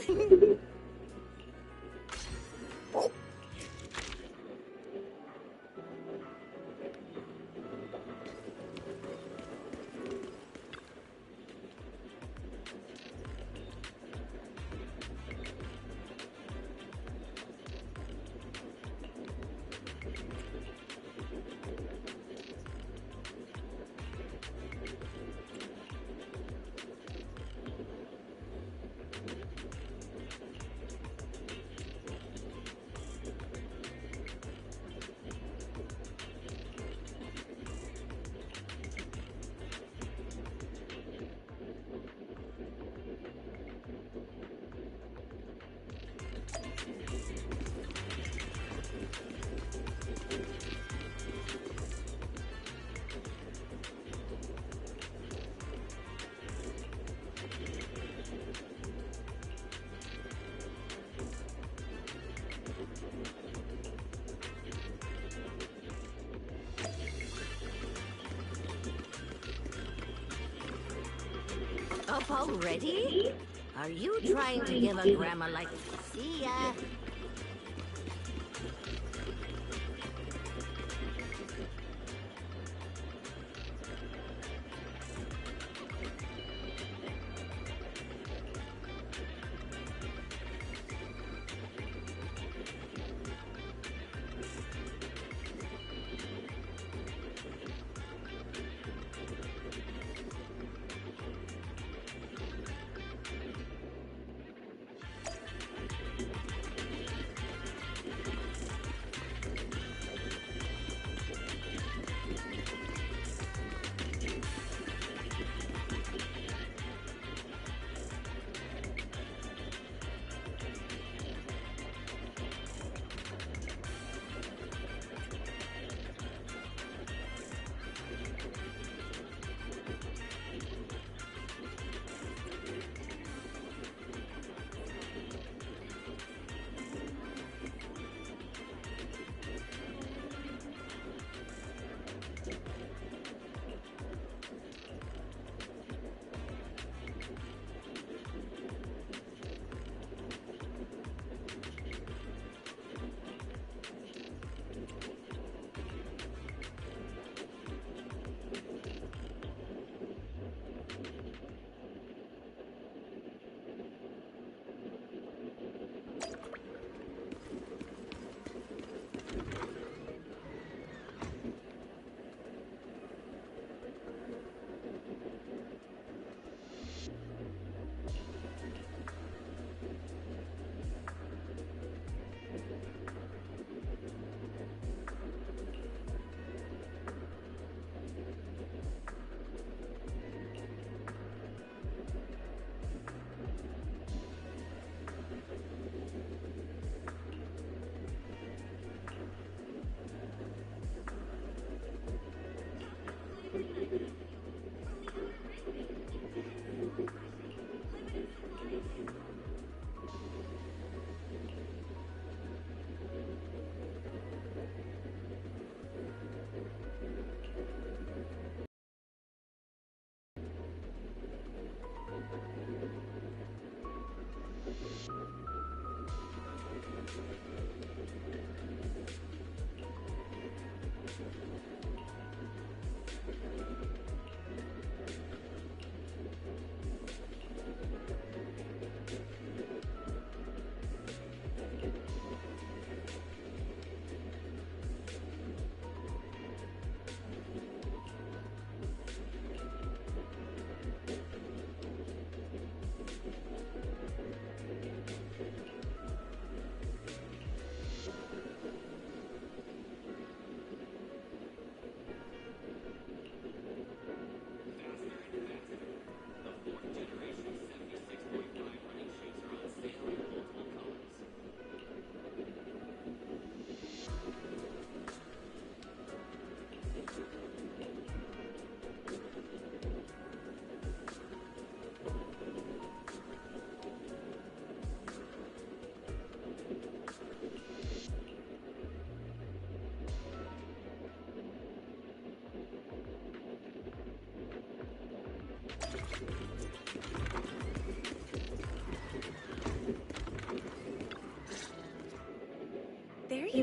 Up already? Are you trying to give a grammar like, see ya?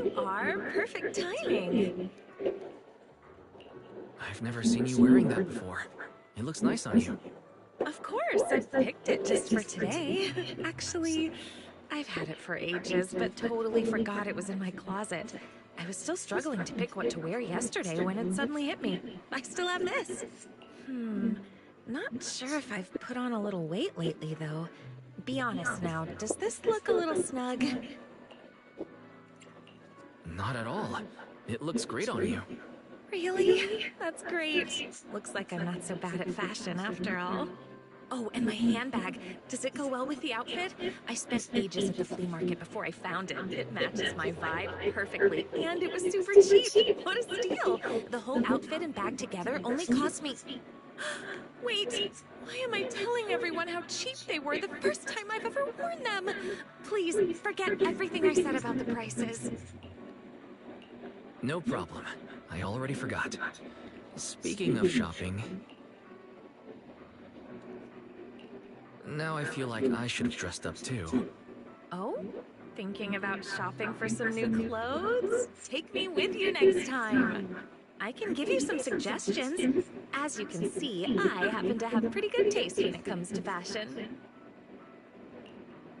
you are. Perfect timing. I've never seen you wearing that before. It looks nice on you. Of course, I picked it just for today. Actually, I've had it for ages, but totally forgot it was in my closet. I was still struggling to pick what to wear yesterday when it suddenly hit me. I still have this. Not sure if I've put on a little weight lately, though. Be honest now, does this look a little snug? Not at all. It looks great on you. Really? That's great. Looks like I'm not so bad at fashion after all. Oh, and my handbag. Does it go well with the outfit? I spent ages at the flea market before I found it. It matches my vibe perfectly, and it was super cheap. What a steal! The whole outfit and bag together only cost me... Wait, why am I telling everyone how cheap they were the first time I've ever worn them? Please, forget everything I said about the prices. No problem. I already forgot. Speaking of shopping... Now I feel like I should have dressed up too. Oh? Thinking about shopping for some new clothes? Take me with you next time. I can give you some suggestions. As you can see, I happen to have pretty good taste when it comes to fashion.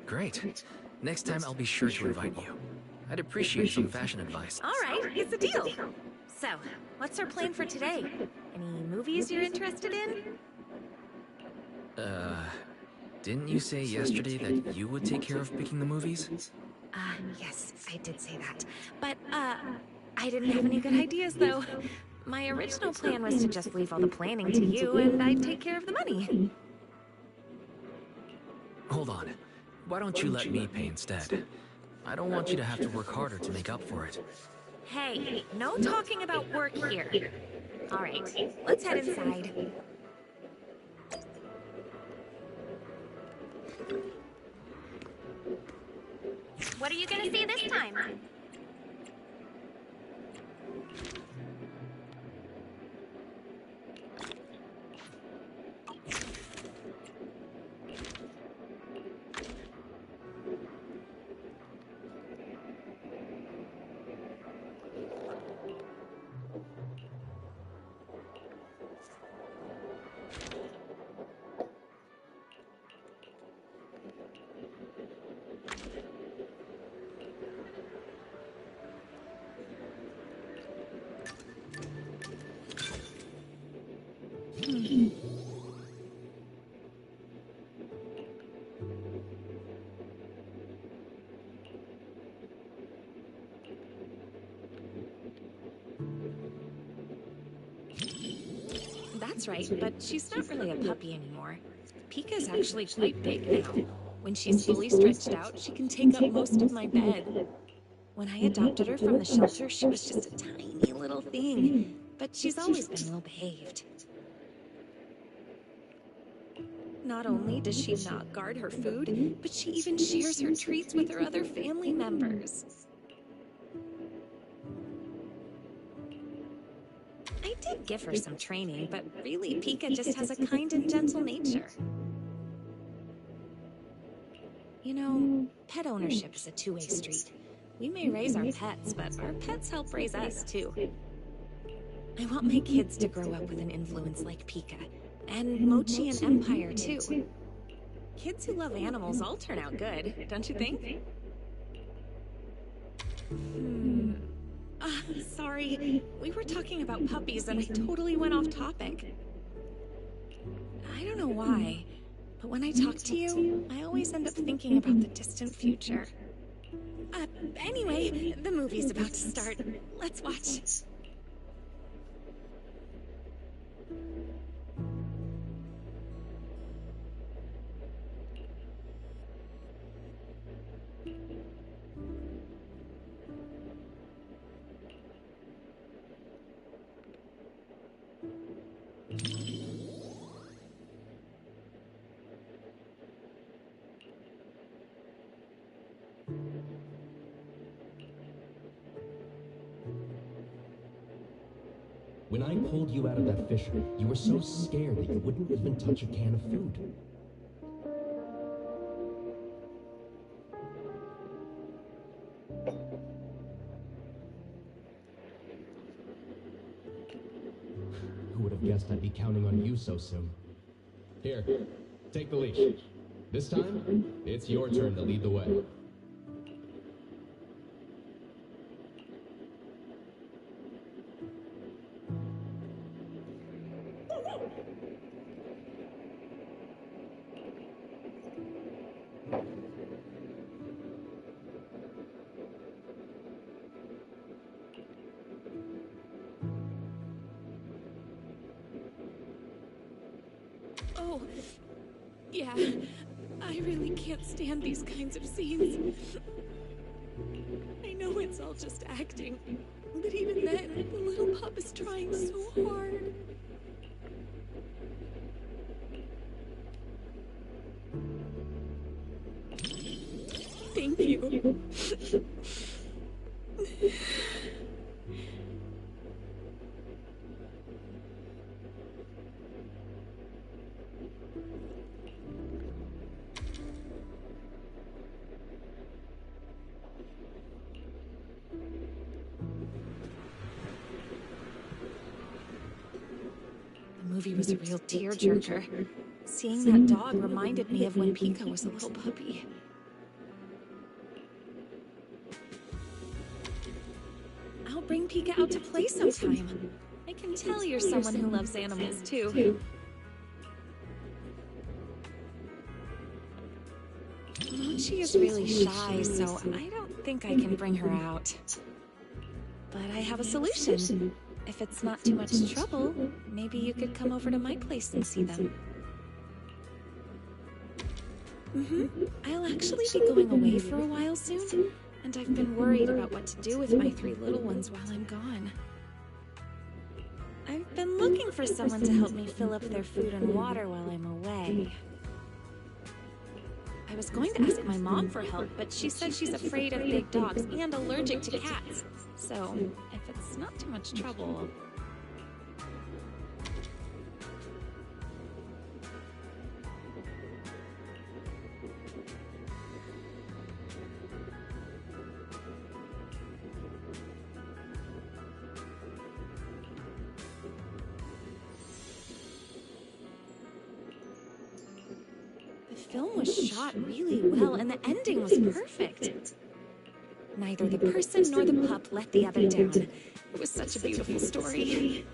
Great. Next time I'll be sure to invite you. I'd appreciate some fashion advice. All right, it's a deal. So, what's our plan for today? Any movies you're interested in? Didn't you say yesterday that you would take care of picking the movies? Yes, I did say that. But, I didn't have any good ideas, though. My original plan was to just leave all the planning to you, and I'd take care of the money. Hold on. Why don't you let me pay instead? I don't want you to have to work harder to make up for it. Hey, no talking about work here. All right, let's head inside. What are you gonna see this time? That's right, but she's not really a puppy anymore. Pika's actually quite big now. When she's fully stretched out, she can take up most of my bed. When I adopted her from the shelter, she was just a tiny little thing, but she's always been well behaved. Not only does she not guard her food, but she even shares her treats with her other family members. I did give her some training, but really Pika just has a kind and gentle nature. You know, pet ownership is a two-way street. We may raise our pets, but our pets help raise us, too. I want my kids to grow up with an influence like Pika, and Mochi and Empire, too. Kids who love animals all turn out good, don't you think? Sorry, we were talking about puppies and I totally went off topic. I don't know why, but when I talk to you, I always end up thinking about the distant future. Anyway, the movie's about to start. Let's watch. When I pulled you out of that fissure, you were so scared that you wouldn't even touch a can of food. would have guessed I'd be counting on you so soon. Here, take the leash. This time, it's your turn to lead the way. Oh, yeah. I really can't stand these kinds of scenes. I know it's all just acting, but even then, the little pup is trying so hard. Thank you. The movie was a real tearjerker. Seeing that dog reminded me of when Pico was a little puppy. I'll bring Pika out to play sometime. I can tell you're someone who loves animals, too. Mochi is really shy, so I don't think I can bring her out. But I have a solution. If it's not too much trouble, maybe you could come over to my place and see them. I'll actually be going away for a while soon, and I've been worried about what to do with my 3 little ones while I'm gone. I've been looking for someone to help me fill up their food and water while I'm away. I was going to ask my mom for help, but she said she's afraid of big dogs and allergic to cats. So, if it's not too much trouble... The film was shot really well, and the ending was perfect. Neither the person nor the pup let the other down. It was such a beautiful story.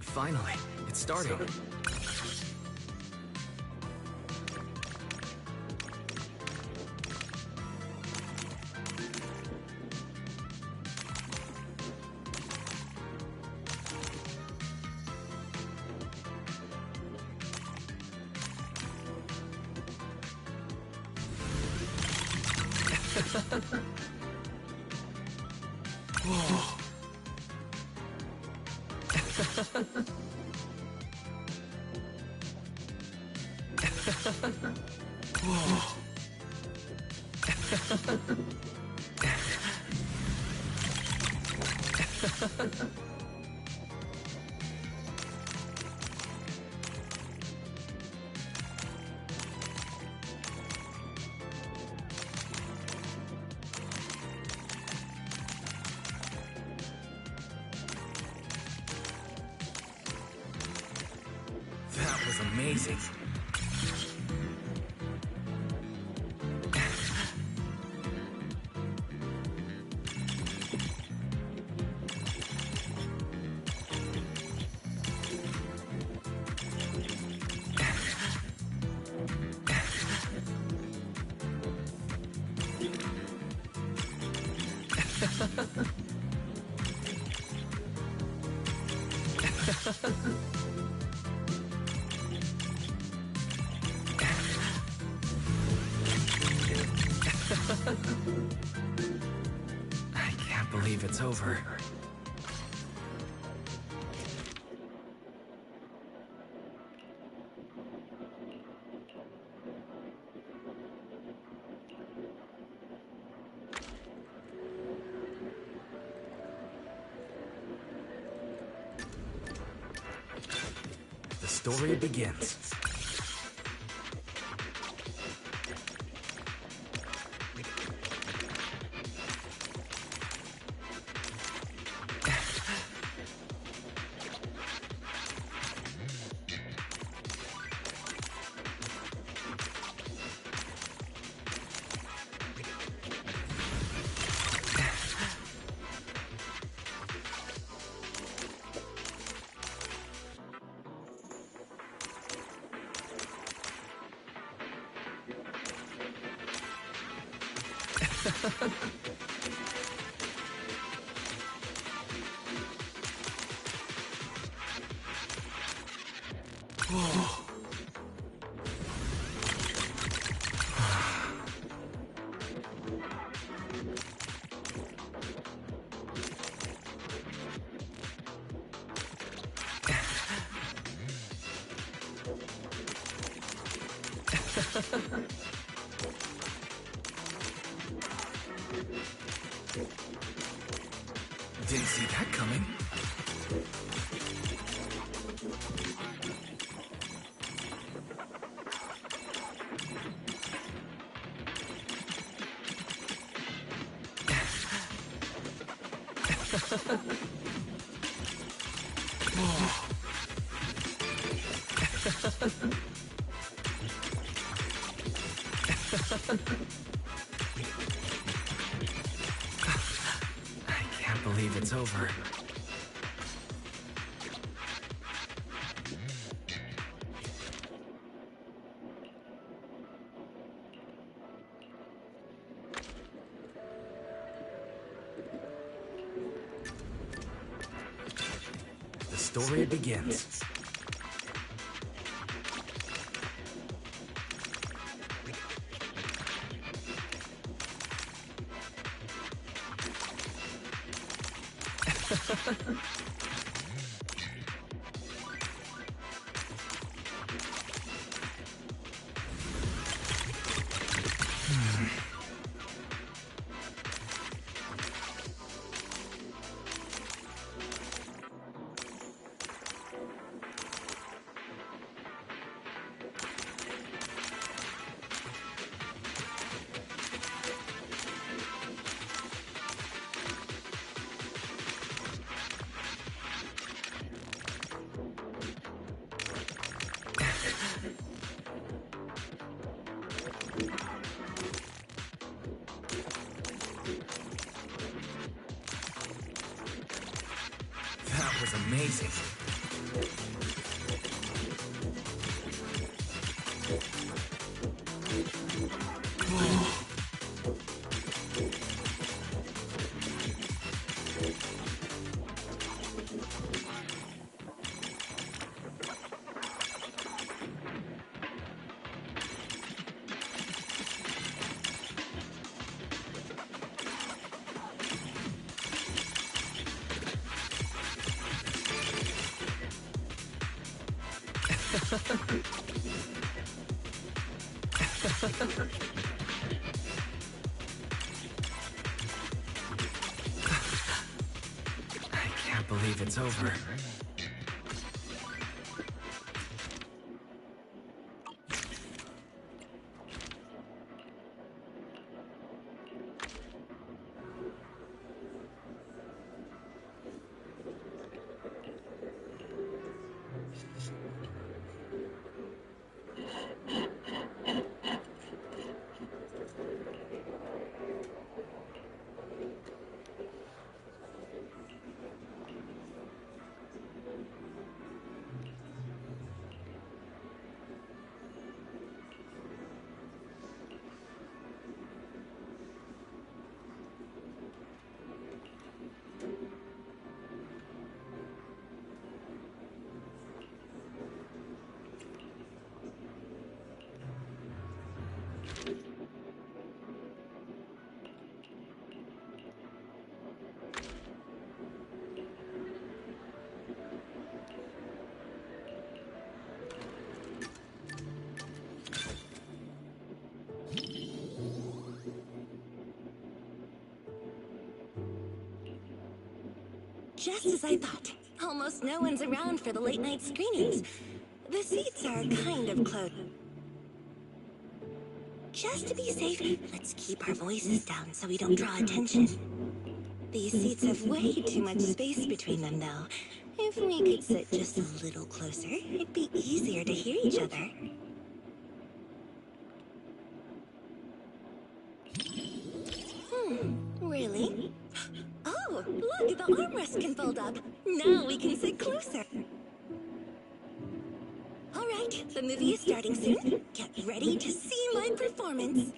Finally, it's starting. Whoa. Whoa. That was amazing. I can't believe it's over. The story begins. Whoa. Didn't see that coming. I can't believe it's over. The story begins. amazing. I can't believe it's over. Just as I thought. Almost no one's around for the late-night screenings. The seats are kind of close. Just to be safe, let's keep our voices down so we don't draw attention. These seats have way too much space between them, though. If we could sit just a little closer, it'd be easier to hear each other. Really? Oh, look, the armrest can fold up. Now we can sit closer. All right, the movie is starting soon. Get ready to see my performance.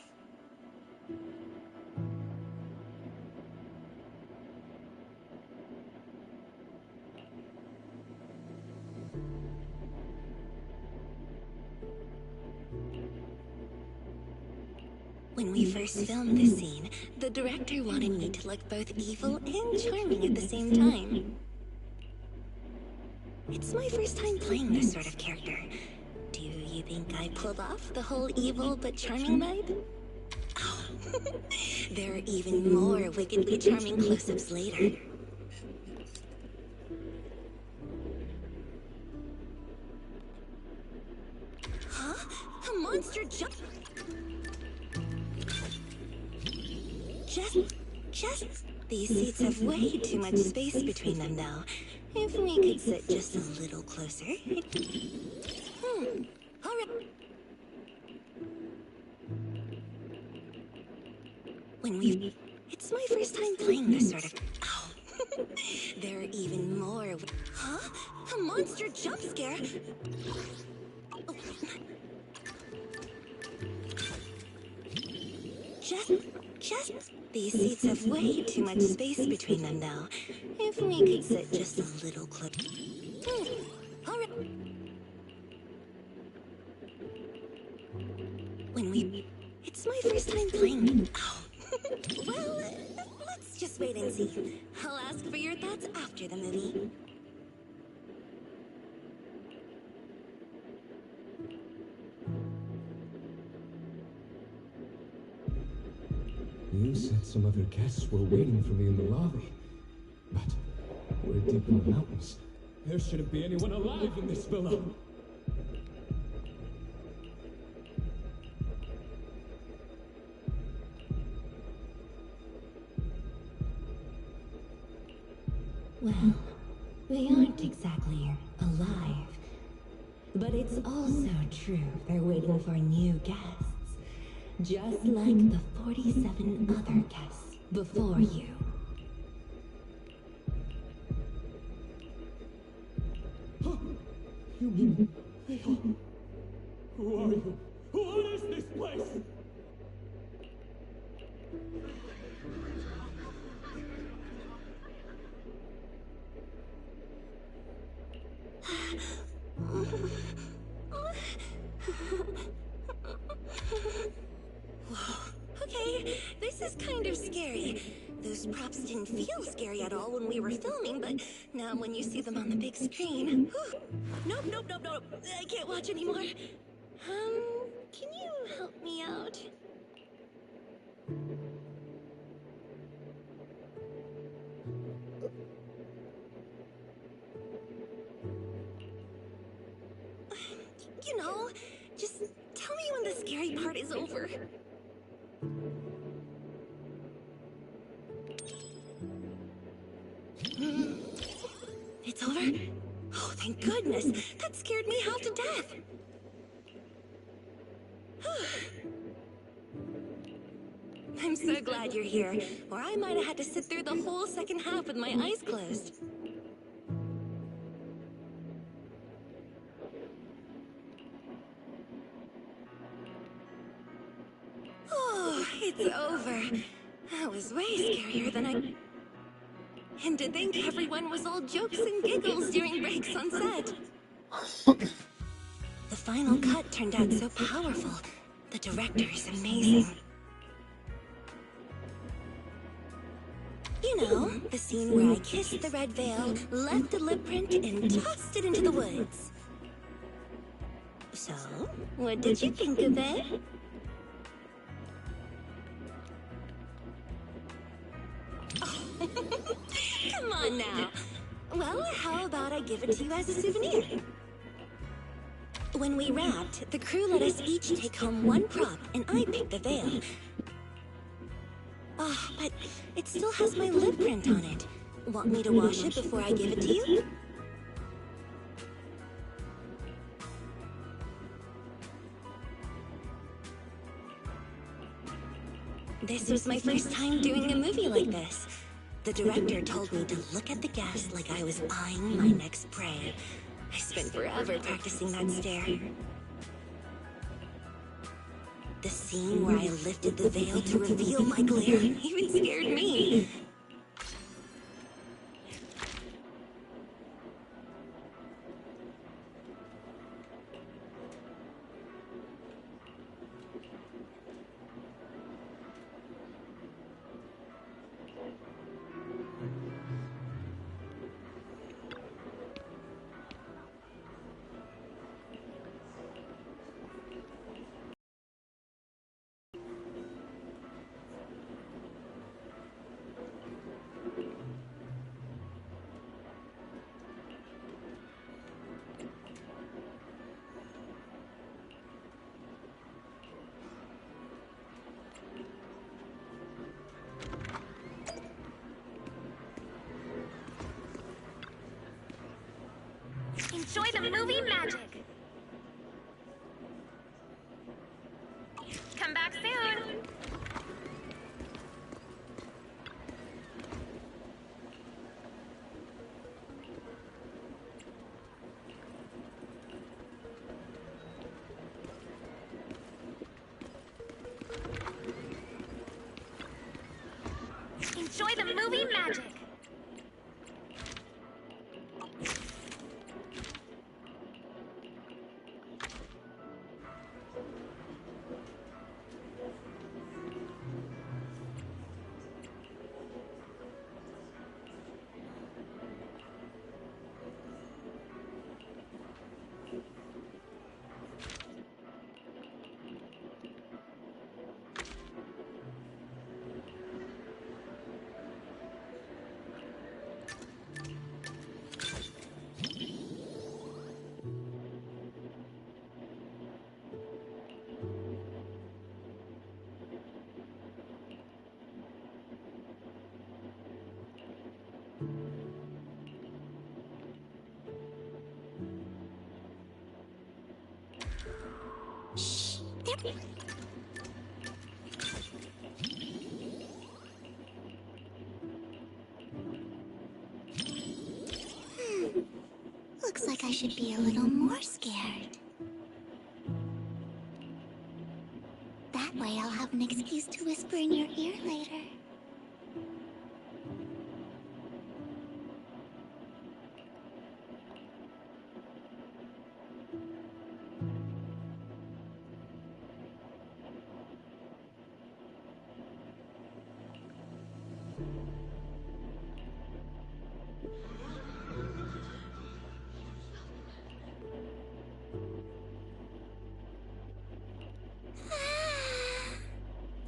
When we first filmed this scene, the director wanted me to look both evil and charming at the same time. It's my first time playing this sort of character. Do you think I pulled off the whole evil but charming vibe? Oh, there are even more wickedly charming close-ups later. Huh? A monster jump... Just... These seats have way too much space between them, though. If we could sit just a little closer... All right. It's my first time playing this sort of... Oh. There are even more... Huh? A monster jump scare? Oh. Just... These seats have way too much space between them, though. If we could sit just a little closer... All right. It's my first time playing... Oh. Well, let's just wait and see. I'll ask for your thoughts after the movie. You said some other guests were waiting for me in the lobby. But we're deep in the mountains. There shouldn't be anyone alive in this villa. Well, they aren't exactly alive. But it's also true they're waiting for new guests. Just like the 47 other guests before you. You mean Vale? Who are you? What is this place? Okay, this is kind of scary. Those props didn't feel scary at all when we were filming, but now when you see them on the big screen... Whew. Nope. I can't watch anymore. Can you help me out? You know, just tell me when the scary part is over. It's over? Oh, thank goodness. That scared me half to death. I'm so glad you're here, or I might have had to sit through the whole second half with my eyes closed. Oh, it's over. That was way scarier than I... And to think everyone was all jokes and giggles during breaks on set. The final cut turned out so powerful. The director is amazing. You know, the scene where I kissed the red veil, left a lip print, and tossed it into the woods. So, what did you think of it? Come on now. Well, how about I give it to you as a souvenir? When we wrapped, the crew let us each take home one prop, and I picked the veil. Oh, but it still has my lip print on it. Want me to wash it before I give it to you? This was my first time doing a movie like this. The director told me to look at the guest like I was eyeing my next prey. I spent forever practicing that stare. The scene where I lifted the veil to reveal my glare even scared me. Enjoy the movie magic. Come back soon. Enjoy the movie magic. Looks like I should be a little more scared. That way I'll have an excuse to whisper in your ear later.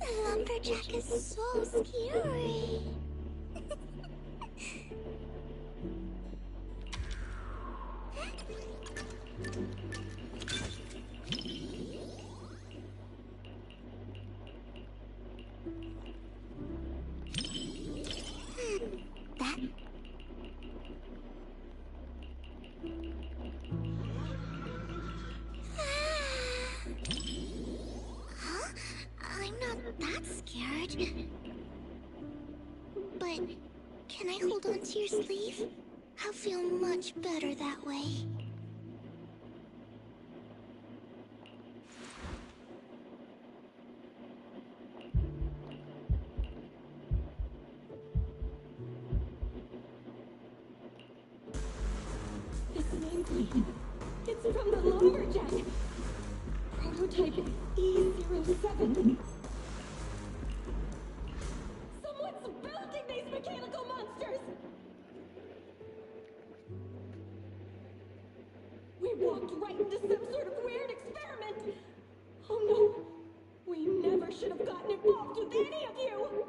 The lumberjack is so scary. That... Huh? I'm not that scared. But can I hold on to your sleeve? I'll feel much better that way. This nameplate. It's from the lumberjack. Prototype E07. Someone's building these mechanical monsters! We walked right into some sort of weird experiment! Oh no! We never should have gotten involved with any of you!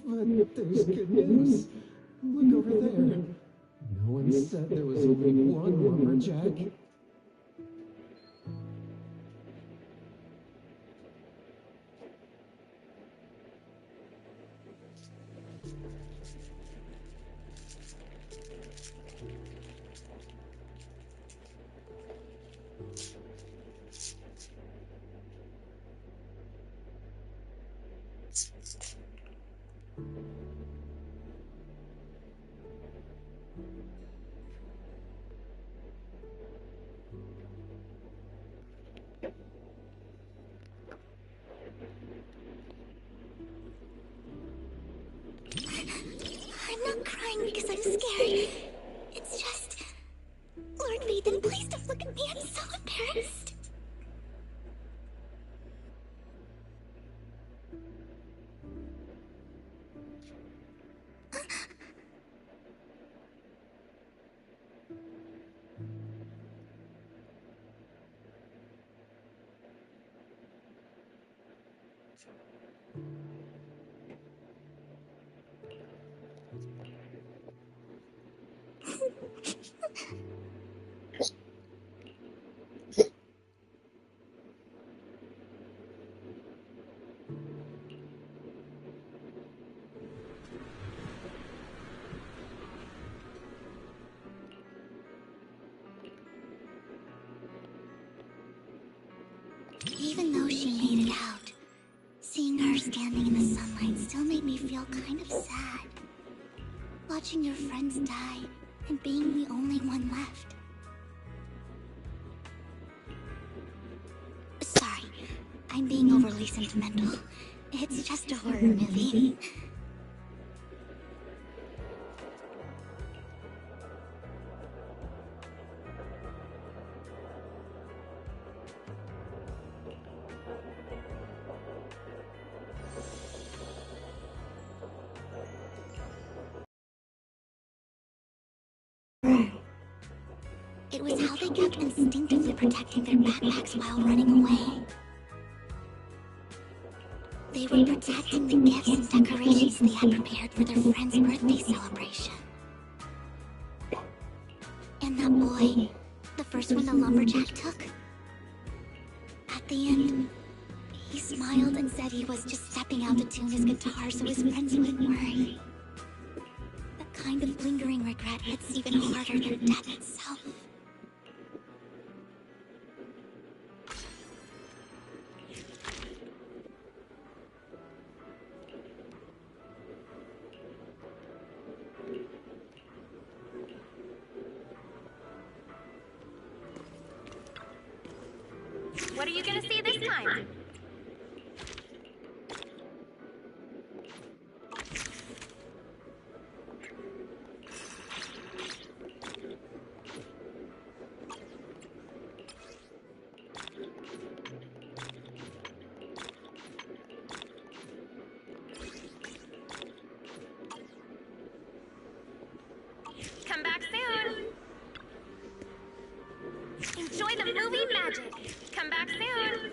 But there's good news. Look over there. No one said there was only one lumberjack. I'm not crying because I'm scared. It's just... Lord Nathan, please don't look at me. I'm so embarrassed. Even though she made it out, seeing her standing in the sunlight still made me feel kind of sad. Watching your friends die and being the only one left. Sorry, I'm being overly sentimental. It's just a horror movie. It was how they kept instinctively protecting their backpacks while running away. They were protecting the gifts and decorations they had prepared for their friend's birthday celebration. And that boy, the first one the lumberjack took, at the end, he smiled and said he was just stepping out to tune his guitar so his friends wouldn't worry. That kind of lingering regret hits even harder than death itself. What are you gonna see this time? Come back soon! Enjoy the movie magic! Come back soon!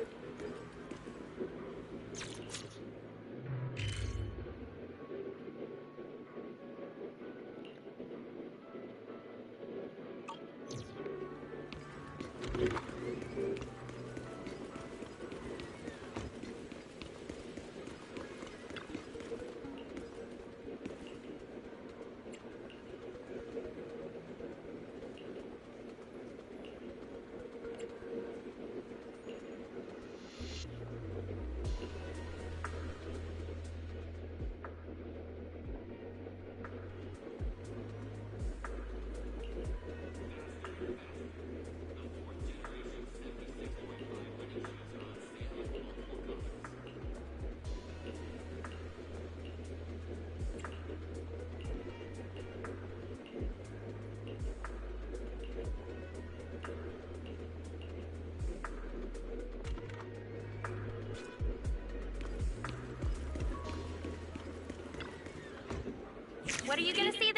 What are you gonna see